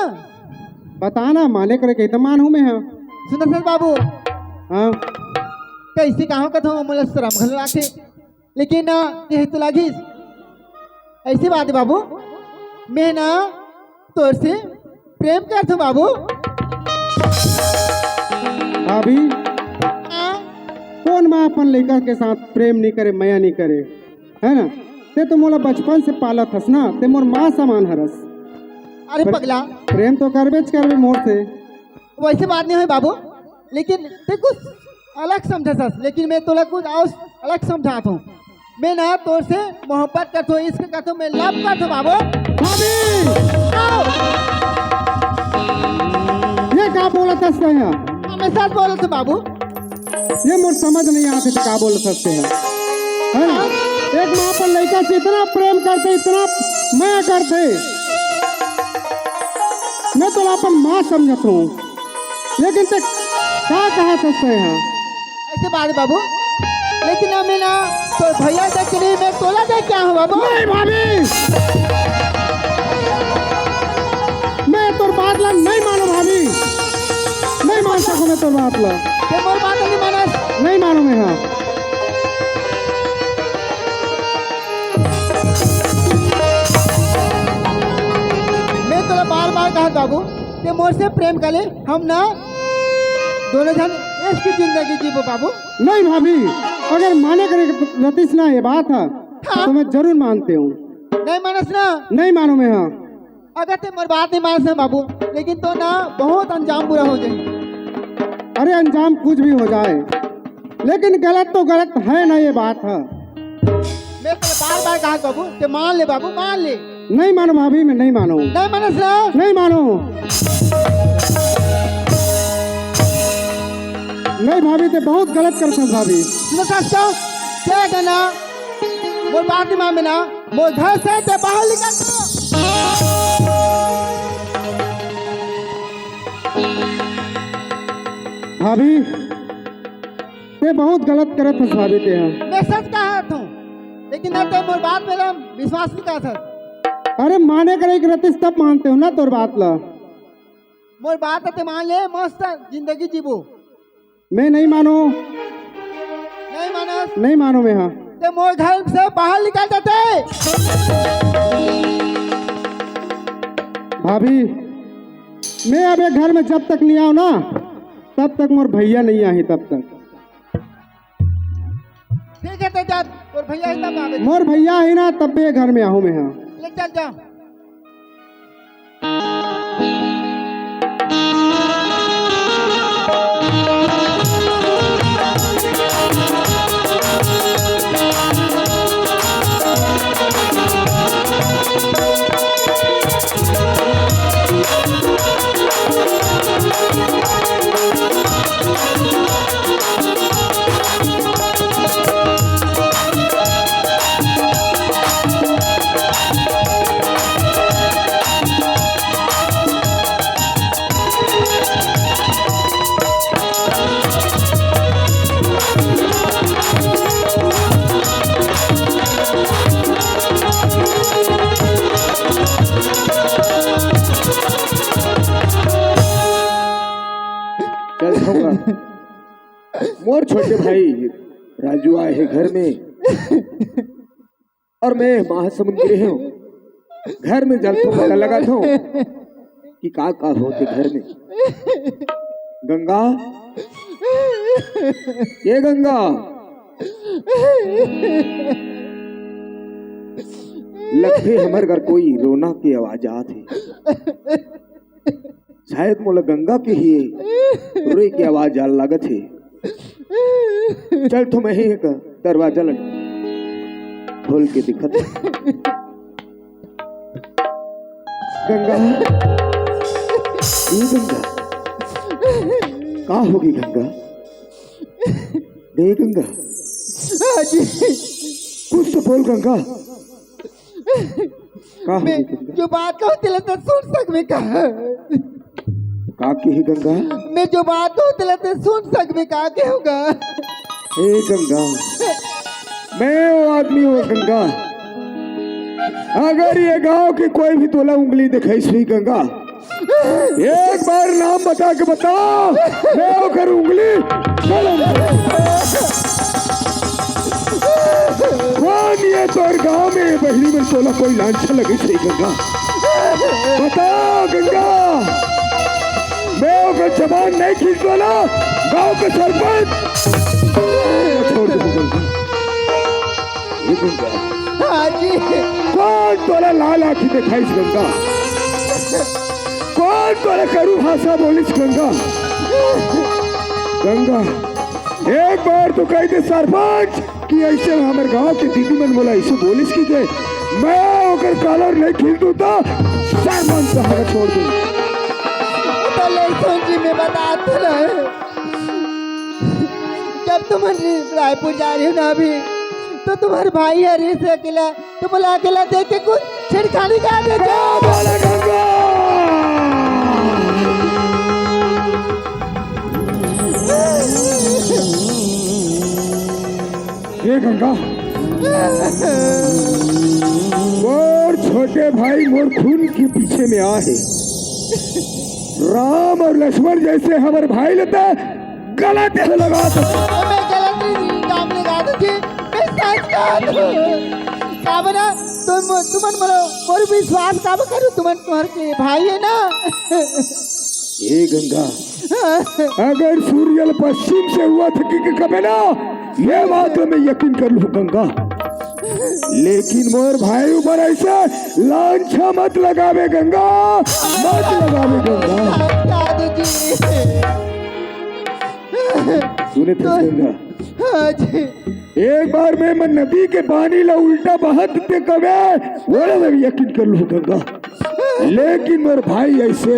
बताना माने करे के तो मान हूँ मैं। हाँ सुनो सर बाबू हाँ कैसे कहाँ का था मोला शर्म घर लागे लेकिन ना ये तो लागी ऐसी बात है बाबू। मैं ना तोर से प्रेम करता हूँ बाबू। भाभी हाँ? कौन माँ अपन लड़का के साथ प्रेम नहीं करे, माया नहीं करे, है ना? ते तो मोला बचपन से पालत हस ना, ते मोर माँ समान हरस। अरे पगला प्रेम तो करबेच करबे मोर से। वैसे बात नहीं है बाबू, लेकिन ते कुछ अलग समझा सस, लेकिन मैं तोला कुछ और अलग समझाता हूँ। मैं ना तोर से मोहब्बत करता हूँ, इश्क करता हूँ, मैं लव करता हूँ बाबू। आओ। ये क्या बोला था यहाँ? मैं सच बोल रहा बाबू। ये मोर समझ नहीं आते थे क्या बोल सकते हैं, है ना? एक माँ पर लड़का से इतना प्रेम करते, इतना माया करते, मैं तो अपन माँ समझता हूँ, लेकिन ते क्या कहा सकते हैं? ऐसे बात है बाबू, लेकिन ना मैं ना तो भैया देख के नहीं, मैं तोला देख क्या हूँ बाबू। नहीं भाभी, मैं तोर बात ला नहीं मानो भाभी, नहीं मान सकूँ मैं तोर बात ला। ते मोर बात नहीं मानस। नहीं मानो मैं। हाँ मैं तोला बार बार कहा बाबू ते मोर से प्रेम कर ले, हम ना दोनों जन इसकी जिंदगी जीवो बाबू। नहीं भाभी, अगर माने करे रतीश ना ये बात है तो मैं जरूर मानते हूँ। नहीं मानस ना? नहीं मानो मैं। हाँ अगर ते मोर बात नहीं मानस ना बाबू, लेकिन तो ना बहुत अंजाम बुरा हो जाए। अरे अंजाम कुछ भी हो जाए, लेकिन गलत तो गलत है ना, ये बात है। मैं तो बार बार कहा बाबू ते मान ले बाबू, मान ले। नहीं मानो भाभी, मैं नहीं मानो। नहीं मानस ना? नहीं मानो। नहीं भाभी, ते बहुत गलत करते हैं भाभी। सुनो सस्ता क्या करना, मोर बात नहीं मान ना, मोर घर से ते बाहर निकल। भाभी ते बहुत गलत करत है भाभी ते। हाँ मैं सच कहा था, लेकिन ना तो मोर बात मेरा विश्वास नहीं कहा था। अरे माने करे कि रतीश तब मानते हो ना तोर बात ला। मोर बात ते मान ले, मस्त जिंदगी जीवो। मैं नहीं मानो। नहीं मानस? नहीं मानो मैं। हाँ ते मोर घर से बाहर निकल जाते। भाभी मैं अबे घर में जब तक नहीं आऊँ ना, तब तक मोर भैया नहीं आई, तब तक। ठीक है तो जा, और भैया ही तब आवे। मोर भैया ही ना तब भी घर में आहूँ मैं। हाँ ले चल जा। मोर छोटे भाई राजू आए हैं घर में और मैं महासमुंद गृह हूँ। घर में जल तो पता लगा था कि का होते घर में। गंगा, ये गंगा, लगते हमारे घर कोई रोना की आवाज आती। शायद मोला गंगा के ही रोई की आवाज आल लागत है। चल तो मैं ही एक दरवाजा लग खोल के दिखत है। गंगा, ये गंगा का होगी? गंगा दे गंगा, कुछ तो बोल गंगा, का होगी गंगा? जो बात कहते ले तो सुन सक में कहा का की है गंगा? मैं जो बात कहते ले तो सुन सक में कहा के होगा। ए गंगा, मैं वो आदमी हूँ गंगा। अगर ये गांव की कोई भी तोला उंगली दिखाई सुई गंगा, एक बार नाम बता के बताओ, मैं होकर उंगली कौन ये तोर गांव में बहनी में तोला कोई लांछा लगी सही गंगा? बताओ गंगा, मैं होकर जबान नहीं खींच वाला गांव के सरपंच छोड़ दो गंगा। ये गंगा कौन तोला लाल आंखी दिखाई गंगा? कौन तोला करू भाषा बोलिस गंगा? गंगा एक बार तो कह दे सरपंच कि ऐसे हमारे गांव के दीदी मन बोला ऐसे बोलिस की गए, मैं होकर कॉलर नहीं खींच दूँ तो सरपंच तो हमें छोड़ दूँ। जी मैं बताते रहे, जब तुम रायपुर जा रही हो ना अभी, तो तुम्हारे भाई हरीश से अकेला तो बोला अकेला देख के कुछ छिड़खानी का दे बोला गंगा। ये गंगा मोर छोटे भाई मोर खून के पीछे में आ है। राम और लक्ष्मण जैसे हमारे भाई लेता गलत है लगा दो। मैं गलत नहीं काम लगा दूंगी, मैं सच कहा का बना तुमन बोलो मोर विश्वास का करूं, तुम्हारे के भाई है ना। ये गंगा अगर सूर्य पश्चिम से हुआ था कि कभी ना ये बात मैं यकीन कर लूं गंगा, लेकिन मोर भाई ऊपर ऐसे लांछा मत लगावे गंगा, मत लगावे गंगा। सुने थे गंगा, एक बार मैं नदी के पानी ला उल्टा बहत ते कवे वो मैं यकीन कर लूं गंगा, लेकिन मोर भाई ऐसे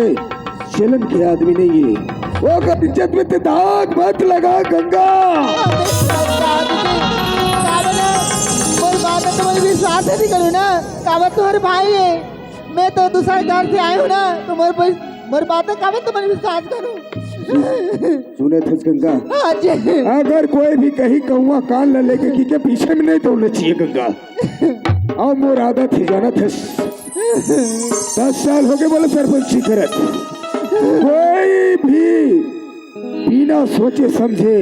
चलन के आदमी नहीं है। वो का इज्जत में ते दाग मत लगा गंगा। तुम्हारी विश्वास नहीं करूँ ना, कावत तुम्हारे भाई है, मैं तो दूसरे घर से आए हूँ ना, तुम्हारे बातें कावत तुम्हारी विश्वास करूँ। सुने थे गंगा, अगर कोई भी कहीं कहूँगा कान ल लेके की के पीछे में नहीं तोड़ना चाहिए गंगा। और मोर आदत ही जाना थे, 10 साल हो गए बोले सरपंची करत, कोई भी बिना सोचे समझे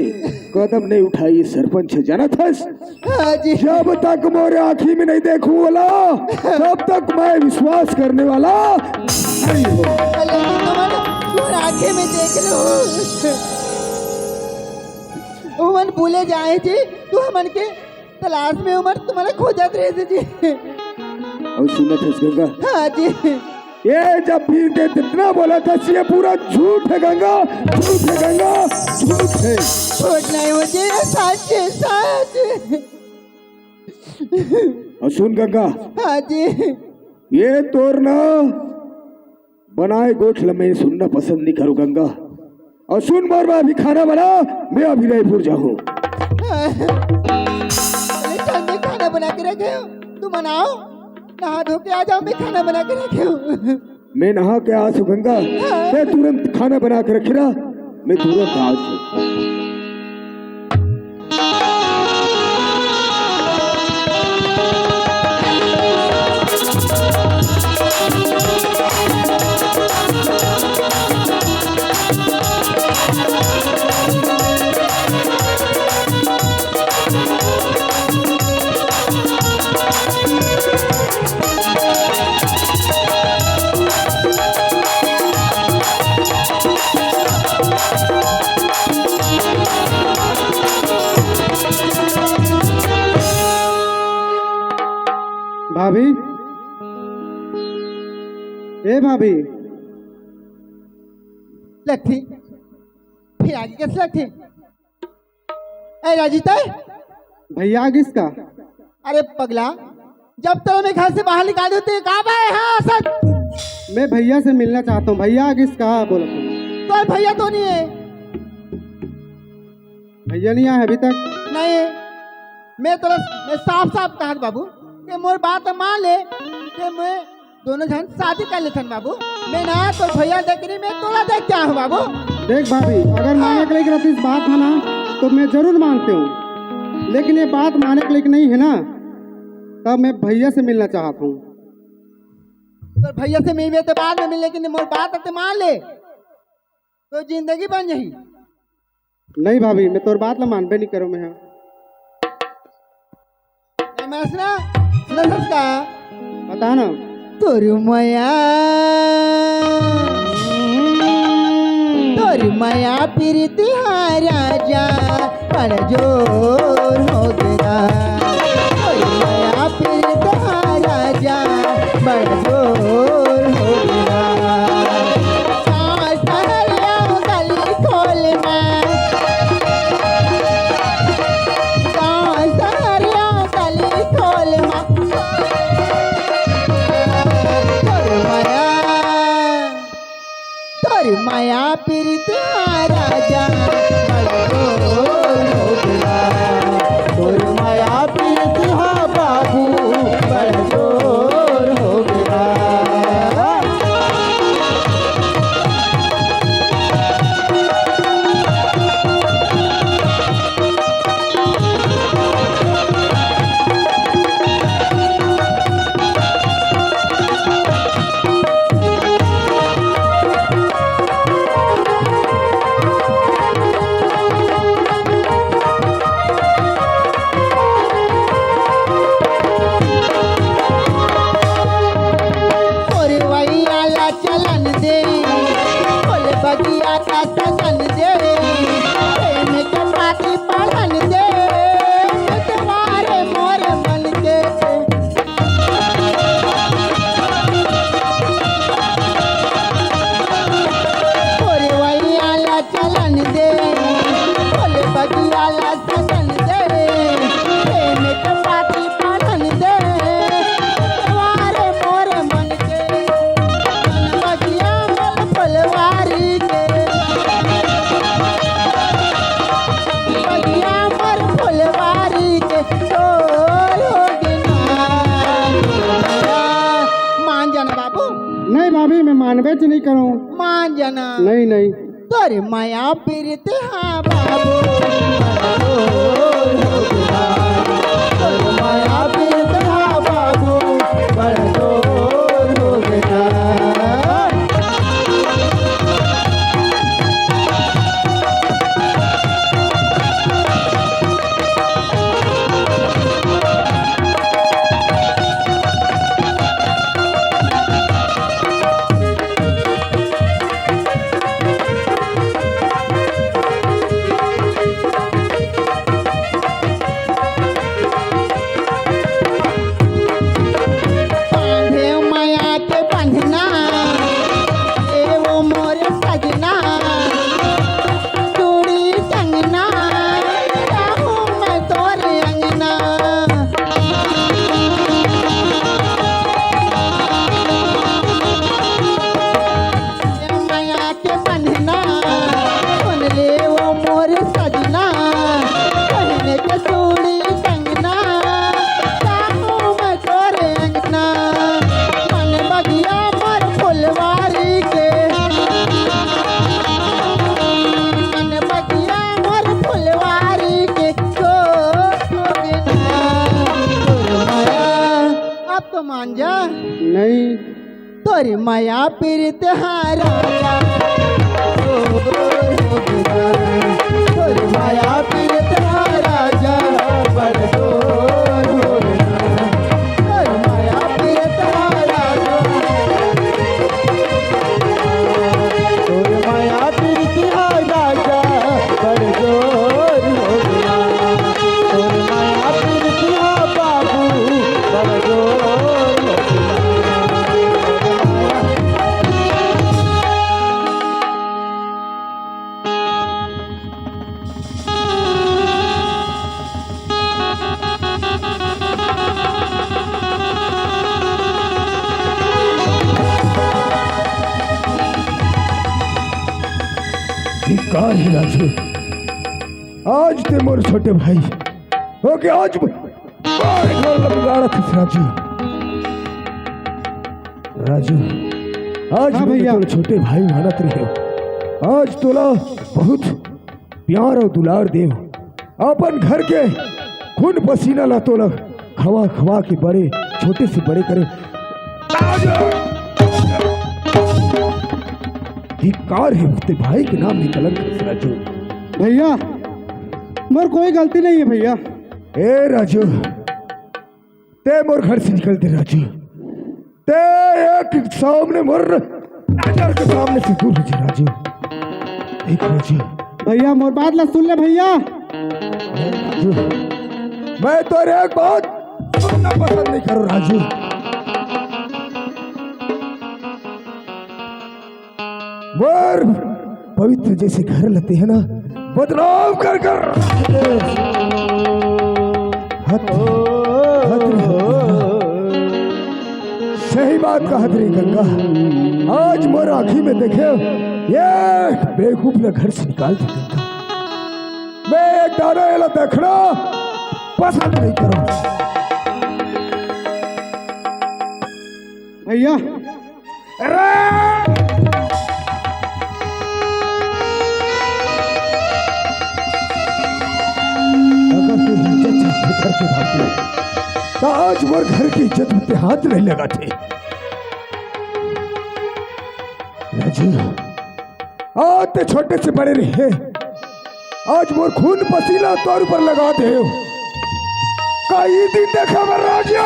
कदम नहीं उठाई सरपंच है जाना था। जब तक मोरे आँखी में नहीं देखूं वाला तब तक मैं विश्वास करने वाला नहीं हूँ। आँखें में देख लो, उमन भूले जाए जी, तू हमन के तलाश में उमर तुम्हारे खोजत रहे जी। और सुना था गंगा, हाँ जी, ये जब भी जितना बोला था ये पूरा झूठ है गंगा, झूठ है गंगा, झूठ है। झूठ नहीं हो जी, सच है सच। और सुन गंगा, हाँ जी, ये तोर ना बनाए गोठला मैं सुनना पसंद नहीं करूँ गंगा। और सुन बार बार अभी खाना बना, मैं अभी रायपुर जाऊँ। ठंडे खाना बना के रखे हो, तुम बनाओ, नहा धो के आ जाओ, मैं खाना बना के रखे हूँ। मैं नहा के आ गंगा, मैं तुरंत खाना बना के रखे ना, मैं तुरंत आ भाभी, ए भाभी, लगती फिर आगे कैसे लगती? ए राजीता, भैया आ किसका? अरे पगला, जब तक मैं घर से बाहर निकाल देते कहाँ आए हैं सब? मैं भैया से मिलना चाहता हूँ। भैया आ किसका बोला तुम? तो भैया तो नहीं है। भैया नहीं आया अभी तक? नहीं, मैं साफ साफ कहा बाबू कि मोर बात मान ले कि मैं दोनों जन शादी कर लेते बाबू। मैं ना तो भैया देख रही, मैं तोला देख क्या हूँ बाबू। देख भाभी, अगर माने के लिए रहती इस बात है ना तो मैं जरूर मानते हूँ, लेकिन ये बात माने के लिए नहीं है ना, तब मैं भैया से मिलना चाहता हूँ। तो भैया से मिलवे तो बाद में मिल, लेकिन मोर बात तो मान ले तो जिंदगी बन जाही। नहीं भाभी, मैं तोर बात ला मानबे नहीं करूँ। मैं सुना सुना सस्ता बता ना। तोर माया प्रीत राजा बड़ जोर हो गया। तोर माया प्रीत राजा बड़ जोर हो गया। गली खोल में गली खोल तोर माया प्रीत राजा बड़ जोर हो गया। तोर माया प्रीत बाबू बड़ जोर हो गया। चलन दे फुल बगिया का सजन दे, प्रेम के पाती पढ़न दे, तुम्हारे मोर मन के। फुलवैया ला चलन दे फुल बगिया ला सजन दे, प्रेम के पाती पढ़न दे, तुम्हारे मोर मन के। फुलवारी के बगिया पर फुलवारी के शोर हो गया। मान जाना बाबू। नहीं भाभी, मैं मानबे च नहीं करूँ। मान जाना। नहीं नहीं। तोर माया प्रीत हाँ बाबू तोर माया प्रीत हाँ बाबू बड़ जोर हो गया। मान जा। नहीं। तोर माया प्रीत हारा तोर माया प्रीत राजा बड़ जोर हो गया। तोर माया धिक्कार है राजू, आज ते मोर छोटे भाई ओके आज बिगाड़ा था राजू। राजू आज हाँ मेरे भैया। तो छोटे भाई मानत रहे हो, आज तोला बहुत प्यार और दुलार देव अपन घर के खून पसीना ला तोला खवा खवा के बड़े छोटे से बड़े करे। धिक्कार है ते भाई के नाम में कलंक है राजू। भैया मोर कोई गलती नहीं है भैया। ए राजू ते मोर घर से निकल दे राजू, ते एक सामने मोर नजर के सामने से दूर हो जा राजू। देख राजू, भैया मोर बात ला सुन ले भैया। राजू मैं तो एक बात सुनना पसंद नहीं करूं राजू। मोर पवित्र जैसे घर लेते हैं ना बदनाम कर कर हद सही बात कहा तेरी गंगा। आज मोर आंखी में देखे ये बेवकूफ ने घर से निकाल दी गंगा। मैं एक दाना एला देखना पसंद नहीं करूं भैया अगर तू इज्जत से घर के भाग तो आज मोर घर की इज्जत में हाथ नहीं लगा थे राजू। आज ते छोटे से बड़े रहे, आज मोर खून पसीना तौर पर लगा दे कई दिन देखा मैं राजू।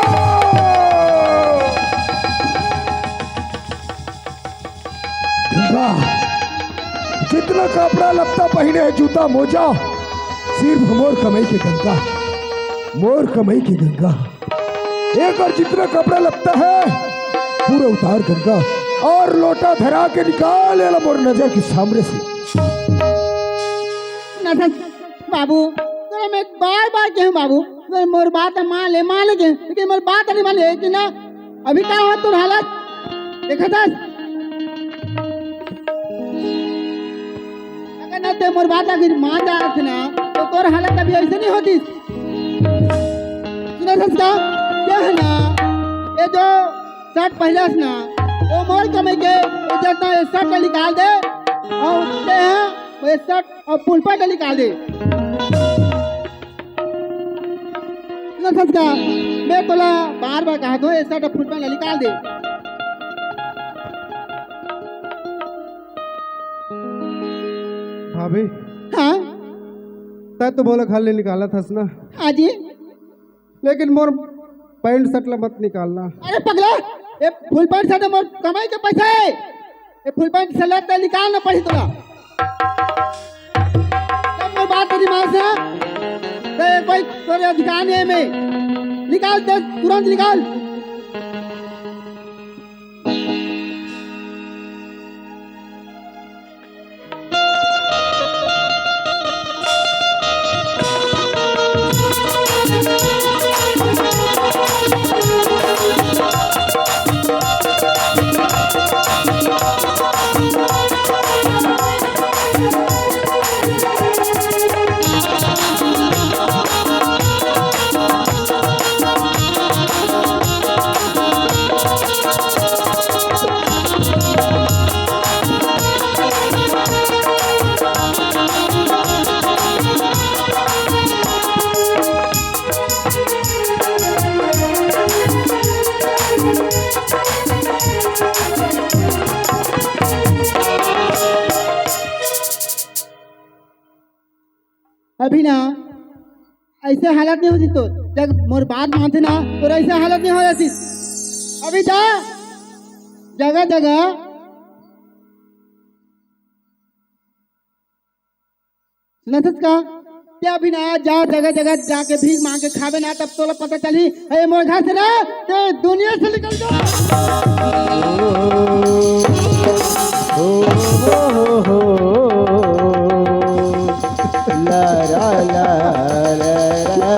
जितना कपड़ा लगता पहने है जूता मोजा सिर्फ मोर कमाई के गंगा, मोर कमाई की गंगा। एक और जितना कपड़ा लगता है पूरा उतार गंगा और लोटा धरा के निकाल मोर नजर के सामने से। बाबू तो मैं बार बार कहूँ बाबू तो मोर बात मान ले के लेकिन मोर बात नहीं मान ले कि ना। अभी क्या हुआ तुम हालत देखा था अगर ना ते मोर बात अगर मान जा थी ना तो तोर हालत अभी ऐसे नहीं होती। सुना सस्ता क्या है ना ये जो शर्ट पहले से ना वो मोर कमाई के इतना शर्ट निकाल दे और ते हैं वो शर्ट और पुलपा निकाल दे। सस्ता मैं तोला बार बार कहा दो शर्ट और पुलपा निकाल दे। भाभी हाँ तय तो बोला खाली निकाला था ना, हाँ जी। लेकिन मोर पैंट शर्ट ला मत निकालना। अरे पगला ये फुल पैंट शर्ट मोर कमाई के पैसा है, ये फुल पैंट शर्ट निकालना पड़ी तोला। जब मैं बात तेरी माँ से तो कोई तोरे अधिकार नहीं है में निकाल दे तुरंत निकाल। अभी ना ऐसे हालत नहीं होती तो जब मोर बात मानते ना तो ऐसे हालत नहीं हो जाती। अभी जा जगह जगह का क्या अभी ना जा जगह जगह जाके भीख मांग के खावे ना तब तो पता चली अरे मोर घर से ना तो दुनिया से निकल ला ला ला ला ला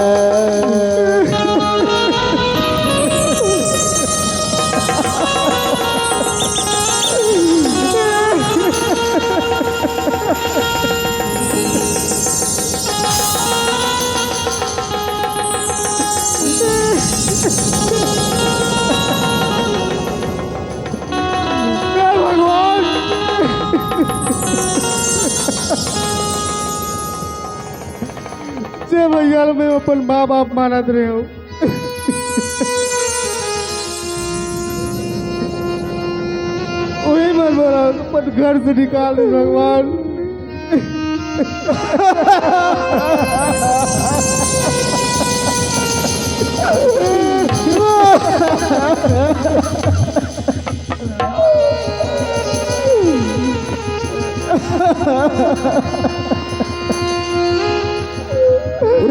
गल में अपन माँ बाप मानत रहे हो। वही मन बोला अपन घर से निकाल दे भगवान।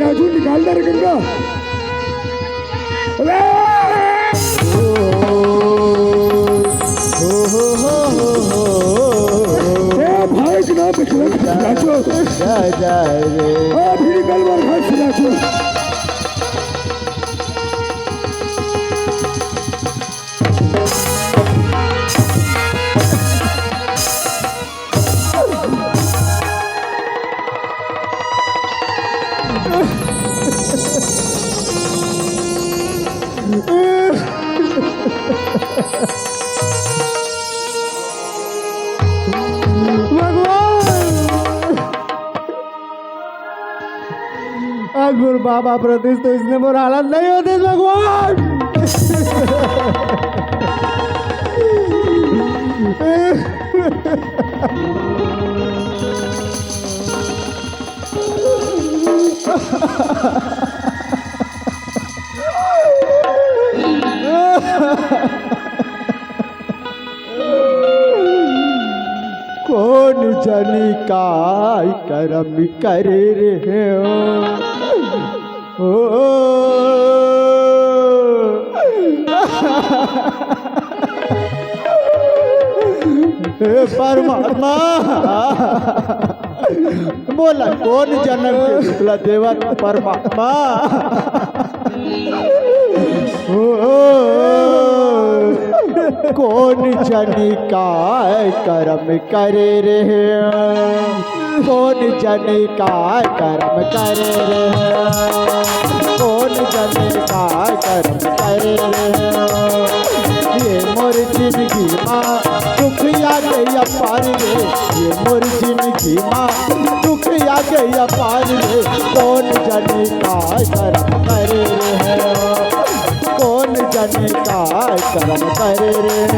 राजू निकाल दे रे गंगा। भाई के नाम पे राजू भी निकल मार घर से राजू। आज मोर बाबा प्रदेश तो इसने मोर हालत नहीं होते भगवान। कौन जानी काय करम करे रे हो हे परमात्मा बोला कौन जन्म के निकला देवा परमात्मा। कौन जनी काय कर्म करे रे कौन जनी काय कर्म करे रे कौन जनी काय कर्म करे रे ये मोर जिंदगी माँ दुख आ गया पार रे ये मोर जिंदगी माँ दुख आ गया पार रे कौन जनी काय कर्म करे रे कौन जाने काय कर्म करे रे।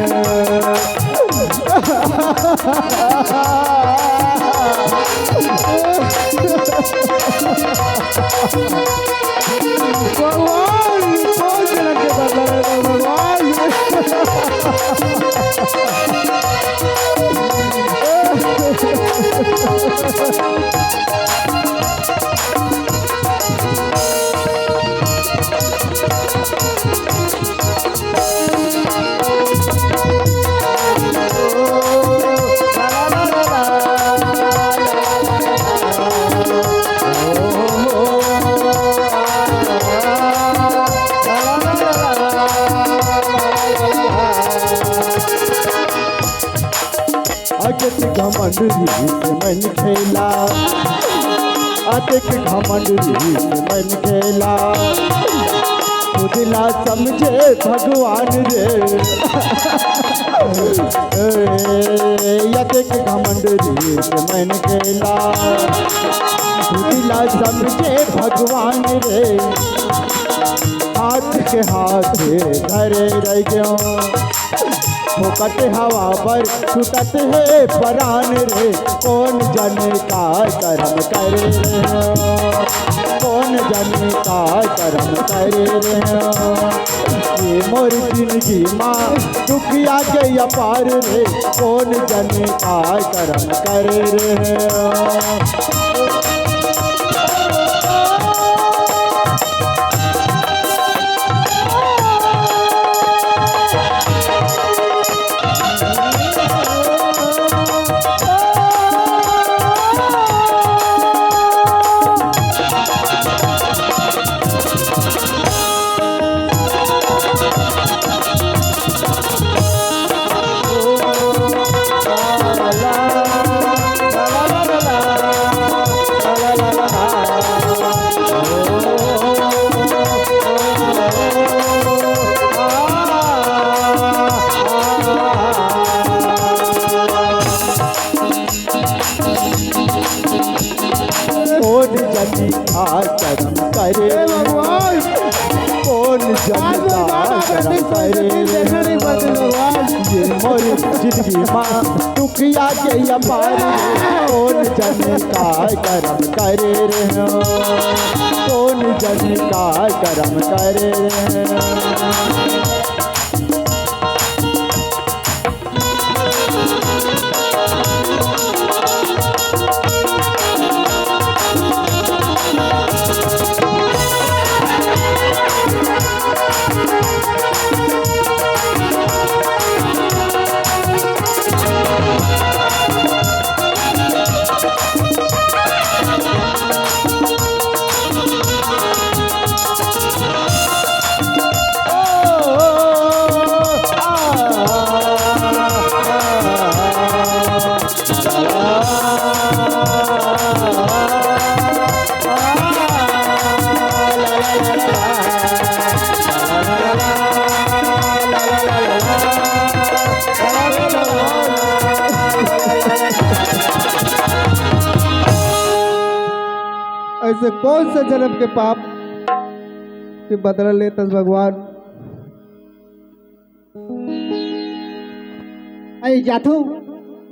भगवान कौन जन्म के बदला रहे भगवान। अतिक घमंड से मन खेला अतिक घमंड से मन खेला खुदला समझे भगवान रे अतिक घमंड से मन खेला खुदला समझे भगवान रे हाथ के हाथ धरे रह गयो फोकट हवा पर छुटत है परान रे कौन जाने काय कर्म करे रे कौन जाने काय कर्म करे रे ये मोर जिंदगी माँ दुख आ गया पार रे कौन जाने काय कर्म करे रे। जन का करम करे हे भगवान कौन आज जन मैं का बाबा करम प्रतीक करे देखना नहीं पड़ते भगवान ये मोरी जिंदगी माँ दुखिया के अपार कौन जन का करम करे रे कौन जन का करम करे रे ऐसे कौन से जन्म के पाप के बदला लेता भगवान। अरे जातो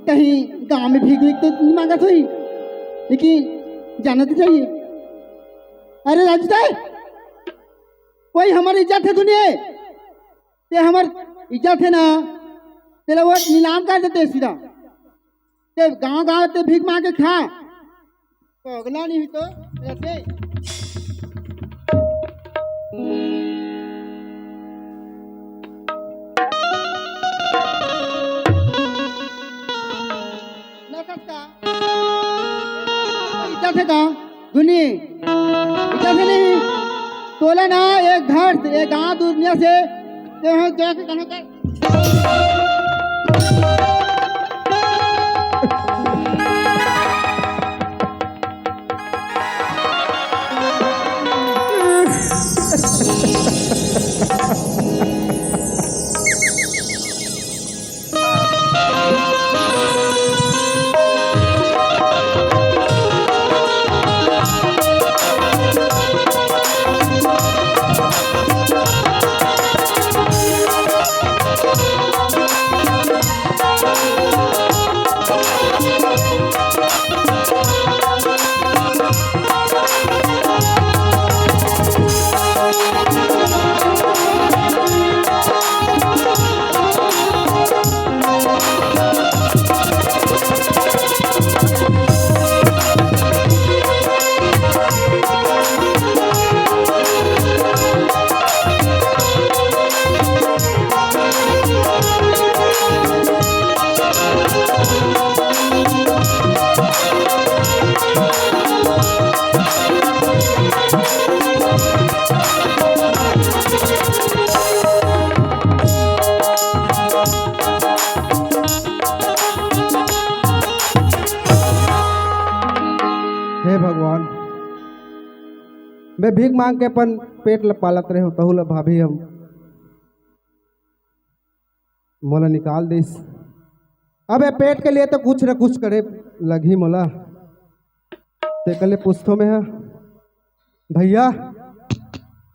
कहीं गांव में भीख वीख तो नहीं मांगा थी, लेकिन जाना तो चाहिए। अरे राजदा कोई हमारी इज्जत है दुनिया, ते हमार इज्जत है ना, तेरा वो नीलाम कर देते सीधा, ते गांव गांव ते भीख मांग के खा, तो अगला नहीं तो ऐसे ना सकता। इज्जत है का दुनिया, इज्जत है नहीं तोला ना, एक घर एक गांव दुनिया से जाके कहना कर। हे भगवान, मैं भीख मांग के अपन पेट पालत रहे हूँ, तहु भाभी हम मोला निकाल दिस। अब ये पेट के लिए तो कुछ न कुछ करे लगी मोला, ते कले पुस्तों में है भैया,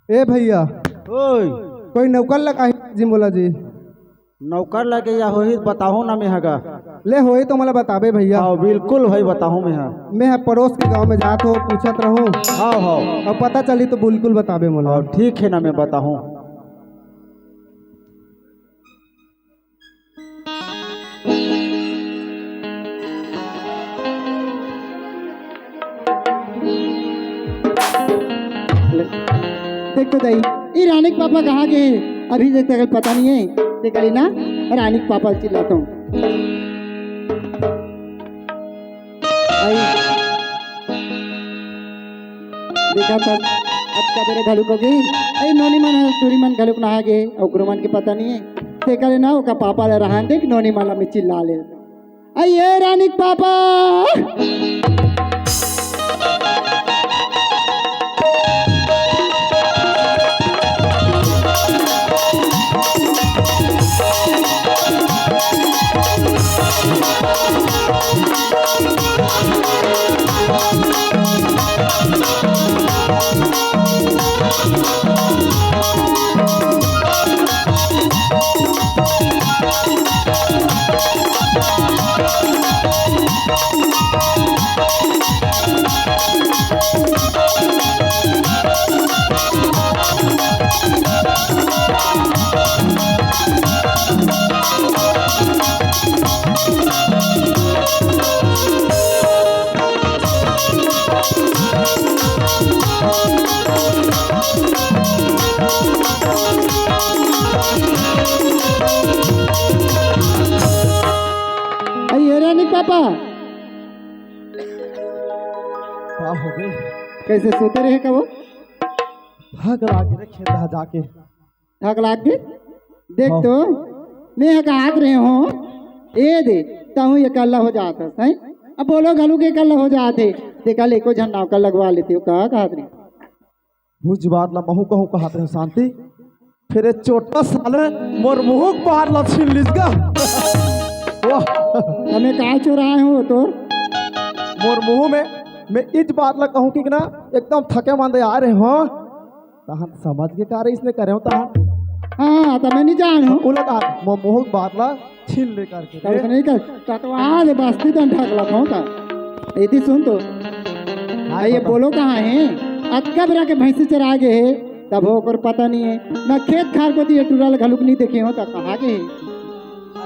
ए भैया ओए कोई नौकर लगा जी मोला जी। नौकर लगे या हो ही बताहो ना मैं हगा। ले होई तो मला बताबे भैया। हाँ बिल्कुल भाई बताहूँ मैं हाँ। मैं पड़ोस के गांव में जात हो पूछत रहूं, हाँ हाँ और पता चली तो बिल्कुल बताबे मोला। और ठीक है ना मैं बताहूँ। देखो दाई ये रानी के पापा कहाँ गए अभी तक अगर पता नहीं है, देखा ना रानी के पापा चिल्लाता हूँ। देखा था अब का तेरे घालू को गई अरे नोनी मन चोरी मन घालू नहा गए और मन के पता नहीं है, देखा ना उसका पापा रहा देख नोनी माला में चिल्ला ले अये रानी के पापा। Thank you. हो गई। कैसे सोते रहे कब भाग लागे रे खेत रहा जाके। थक लाग के देख हाँ। तो मैं कहात रहे हो ए दे ताहू ये कल्ला हो जाता है। अब बोलो घलू के कल्ला हो जाते ते कल एको झंडा का लगवा लेते हो कहा कहात रहे बुझ बात ला महू कहूँ कहत रहे शांति फिर ये चोटा साले मोर मुँह बाहर ला छीन लीजगा। वाह हमें कहा चुराए हो तो मोर मुँह में मैं इस बात ला कहूँ कि ना एकदम थके मांदे आ रहे हो तहन समझ के कार्य इसने करे हो तहन हाँ तो मैं नहीं जान हूँ उलट आ मोर मुँह बात ला छीन ले करके तब नहीं कर टटवा दे बस्ती तो ढक लगा का इतनी सुन तो ये बोलो कहाँ है अक्का बरा के भैंसी चरा गए है तब हो कर पता नहीं है ना खेत खार को दिए टूरल घलुक नहीं देखे हो तब कहाँ के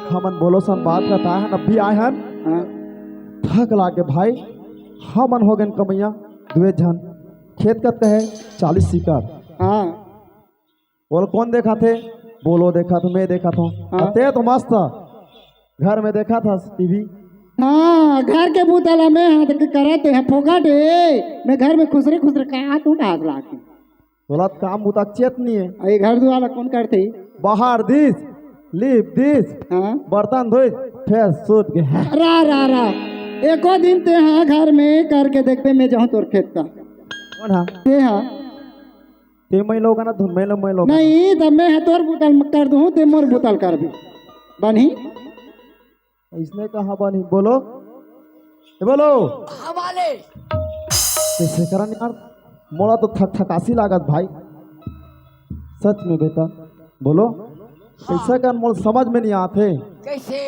हमन बोलो सन बात करता है अब भी आए हैं हाँ थक लागे भाई हमन हो गए कमैया दुए जन खेत कत है 40 सीकर हाँ बोल कौन देखा थे बोलो देखा था मैं देखा था हाँ। ते तो मस्त था घर में देखा था टीवी हाँ घर के बुतला में हाथ के कराते हैं फोकाट मैं घर में खुसरे खुसरे कहा तू हाथ ला के बोला काम बुता चेत नहीं है ये घर दुआला कौन करते बाहर दिस लिप दिस हाँ बर्तन धोए फिर सूत के रा एको दिन ते हाँ घर में करके देखते मैं जाऊँ तोर खेत का कौन है ते हाँ ते मैं लोग ना धुन मैं लोग नहीं तब मैं तोर बुतल कर दूँ ते मोर बुतल कर भी बनी इसने कहा बनी बोलो ये बोलो हमारे कैसे करन यार मोला तो थक थकासी लागत भाई सच में बेटा बोलो कैसे कर मोल समझ में नहीं आते कैसे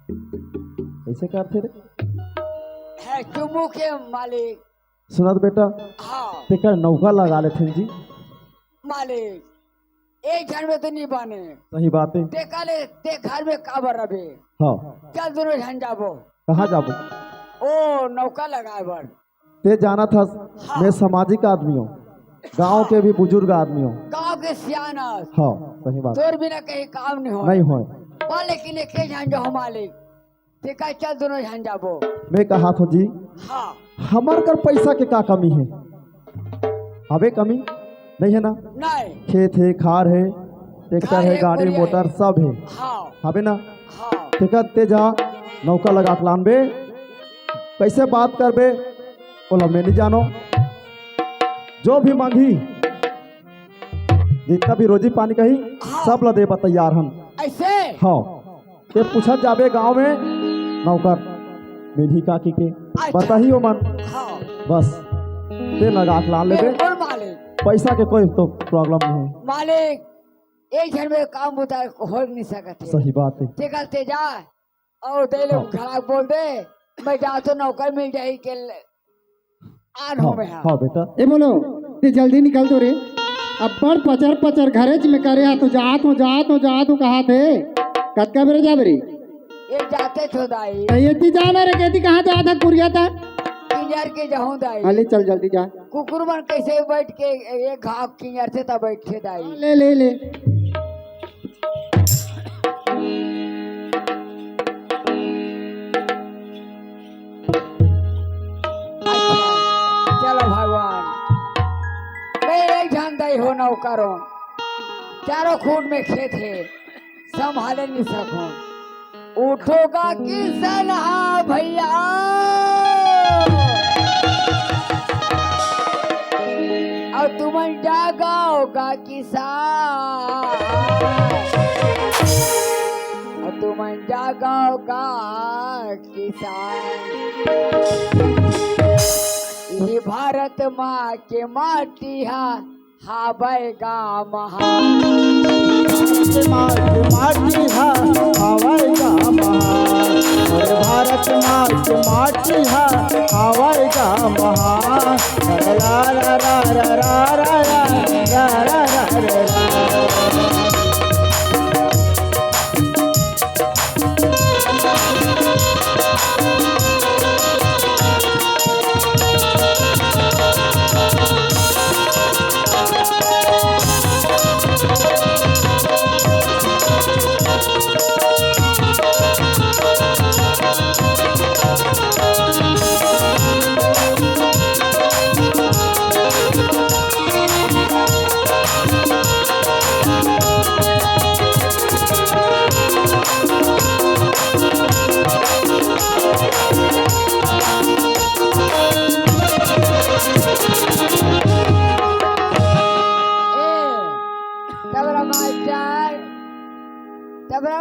कैसे करते रे है चुमू के मालिक सुनत बेटा हाँ तेकर नौका लगा लेते जी मालिक एक घर में तो नहीं बने सही बात है ते काले ते घर में काबर रबे हाँ चल दोनों झन जाबो कहाँ जाबो ओ नौका लगाए बर ते जाना था मैं सामाजिक आदमी हूँ गांव के भी बुजुर्ग आदमी हूँ गाँव के सियानस हाँ सही बात तोर बिना कहीं काम नहीं हो नहीं हो लेकिन एक झन जाओ मालिक ते का चल दोनों झन जाबो मैं कहा था जी हाँ हमार कर पैसा के का कमी है हवे कमी नहीं है ना नहीं खेत है खार है ट्रैक्टर खार है है, गाड़ी कोरिया मोटर सब है हाँ हवे ना हाँ टिकट ते जा नौका लगा के लान बे कैसे बात कर बे बोला मैं नहीं जानो जो भी मांगी जितना भी रोजी पानी कही सब ला दे तैयार हम ऐसे हाँ ते पूछा जाबे गांव में नौकर मेरी काकी के बता ही हो मन हाँ बस ते लगा के लान लेबे बिल्कुल मालिक पैसा के कोई तो प्रॉब्लम नहीं है मालिक एक झन में काम होता है हो नहीं सकते सही बात है ते करते जा और दे लो हाँ। खड़ा बोल दे मैं जा तो नौकर मिल जाएगी के आन हो हाँ, में हाँ हाँ बेटा ए बोलो ते जल्दी निकल तो रे अब बड़ पचर पचर घरे में करे हा तो जात हो कहा थे कतका बेरे जा बेरी ये जाते छो दाई ये ती जाना रे कहती कहाँ जा था कुरिया था किंजर के जाऊं दाई हाँ ले चल जल्दी जा कुकुर मन कैसे बैठ के एक घाव किंजर से तब बैठे दाई ले ले ले चलो भगवान मैं एक जान दाई हो नौकरों चारों खून में खेत है संभाले नहीं सकूं उठोगा किसान हाँ भैया और तुम जागोगा किसान और तुम जागोगा किसान ये भारत माँ के माटी हा बैगा महा माटी हा हवाई का महान अरे भारत माँ की माटी हा हवाई का महान अरे रा रा रा रा रा रा रा रा रा रा रा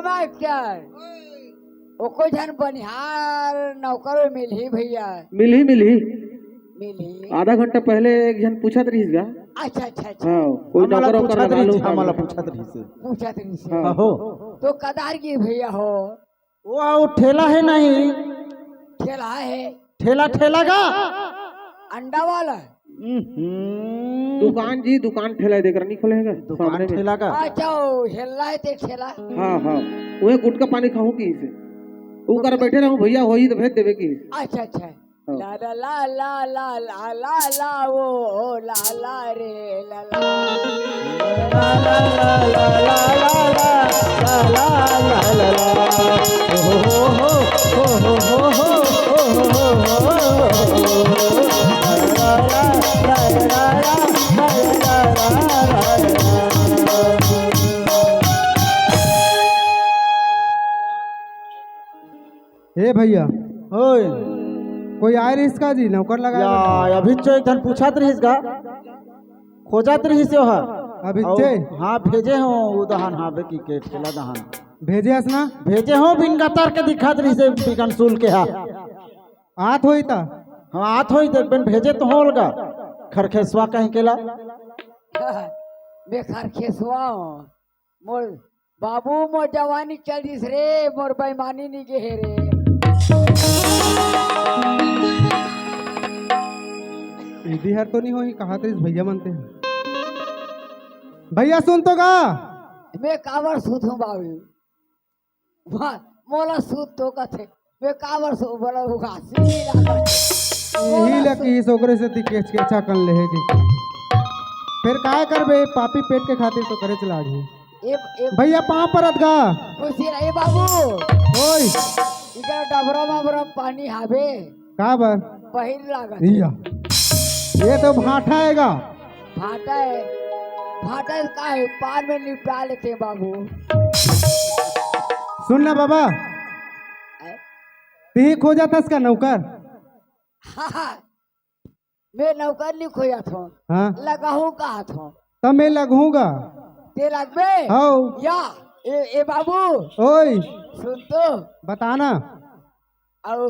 मास्टर ओको जन बनिहार नौकर मिली भैया मिली मिली। आधा घंटा पहले एक जन पूछत रहीस गा। अच्छा अच्छा अच्छा हाँ कोई नौकर ओकर लगा लो हमारा पूछत रही से पूछा तुम से हाँ। हो तो कदार की भैया हो वो ठेला है नहीं ठेला है ठेला ठेला का अंडा वाला दुकान जी दुकान ठेला देख रहा नहीं खोलेगा दुकान सामने में। ठेला का अच्छा वो हेलना है ते ठेला हाँ हाँ वही गुटका पानी खाऊं की से वो कर बैठे रहूं भैया होई तो भेज देवे की। अच्छा अच्छा हाँ। ला ला ला ला ला ला ला ला वो ला ला रे ला ला ए भैया ओए कोई आए रही का जी नौकर लगा या अभी जो एक धन पूछत रहीस गा खोजत रहीस हो अभी और- जे हाँ भेजे हो वो दहन हाँ बेकी के ठेला दहन भेजे हस ना भेजे हो बिन गतर के दिखात रही से बिकन सुल के हाँ आत होई ता हाँ आत होई देख बिन भेजे तो होलगा खरखेसवा कहीं केला बेकार खेसवा मोर बाबू मोर जवानी चल दिस रे मोर बेईमानी नहीं के रे ईदी हर तो नहीं होई कहा तेरे भैया मनते हैं भैया सुन तो गा मैं कावर सूत हूँ बाबू वाह मोला सूत तो कथे मैं कावर सो बोला उगासी यही लकी इस ओकरे से केच के अच्छा कर ले की फिर काय करबे पापी पेट के खातिर तो करे चला गई ए भैया पाँव पर अदगा खुशी रही बाबू ओए इधर डबरा मबरा पानी हावे का बर पहिर लागत भैया ये तो भाटा आएगा फाटा है का है पार में निपटा लेते हैं बाबू सुन ना बाबा ती खोजा था इसका नौकर हाँ मैं नौकर नहीं खोया था हाँ लगाहूँ कहा था तब मैं लगूंगा ते लगबे आओ या ए बाबू ओए सुन तो बताना और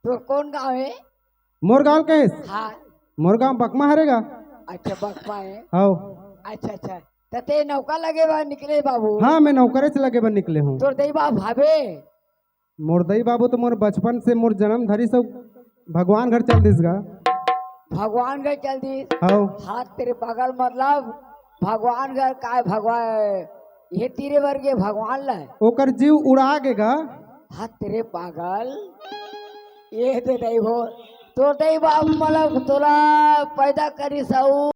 तो कौन गाँव है मोरगांव कैस हाँ मोरगांव बकमा हरेगा अच्छा बकमा है आओ अच्छा अच्छा तो ते नौका लगे बा निकले बाबू हाँ मैं नौकरे से लगे बन निकले हूँ तोर दई बा भावे मोर दई बाबू तो मोर बचपन से मोर जन्म धरी सब भगवान घर चल दिसगा भगवान घर चल दी आओ हाथ तेरे बगल मतलब भगवान घर का भगवान ये तेरे वर्गे भगवान ला ओकर जीव उड़ा गेगा हाथ तेरे पागल ये दे दई हो तो दई बाप मतलब तोला पैदा करी सऊ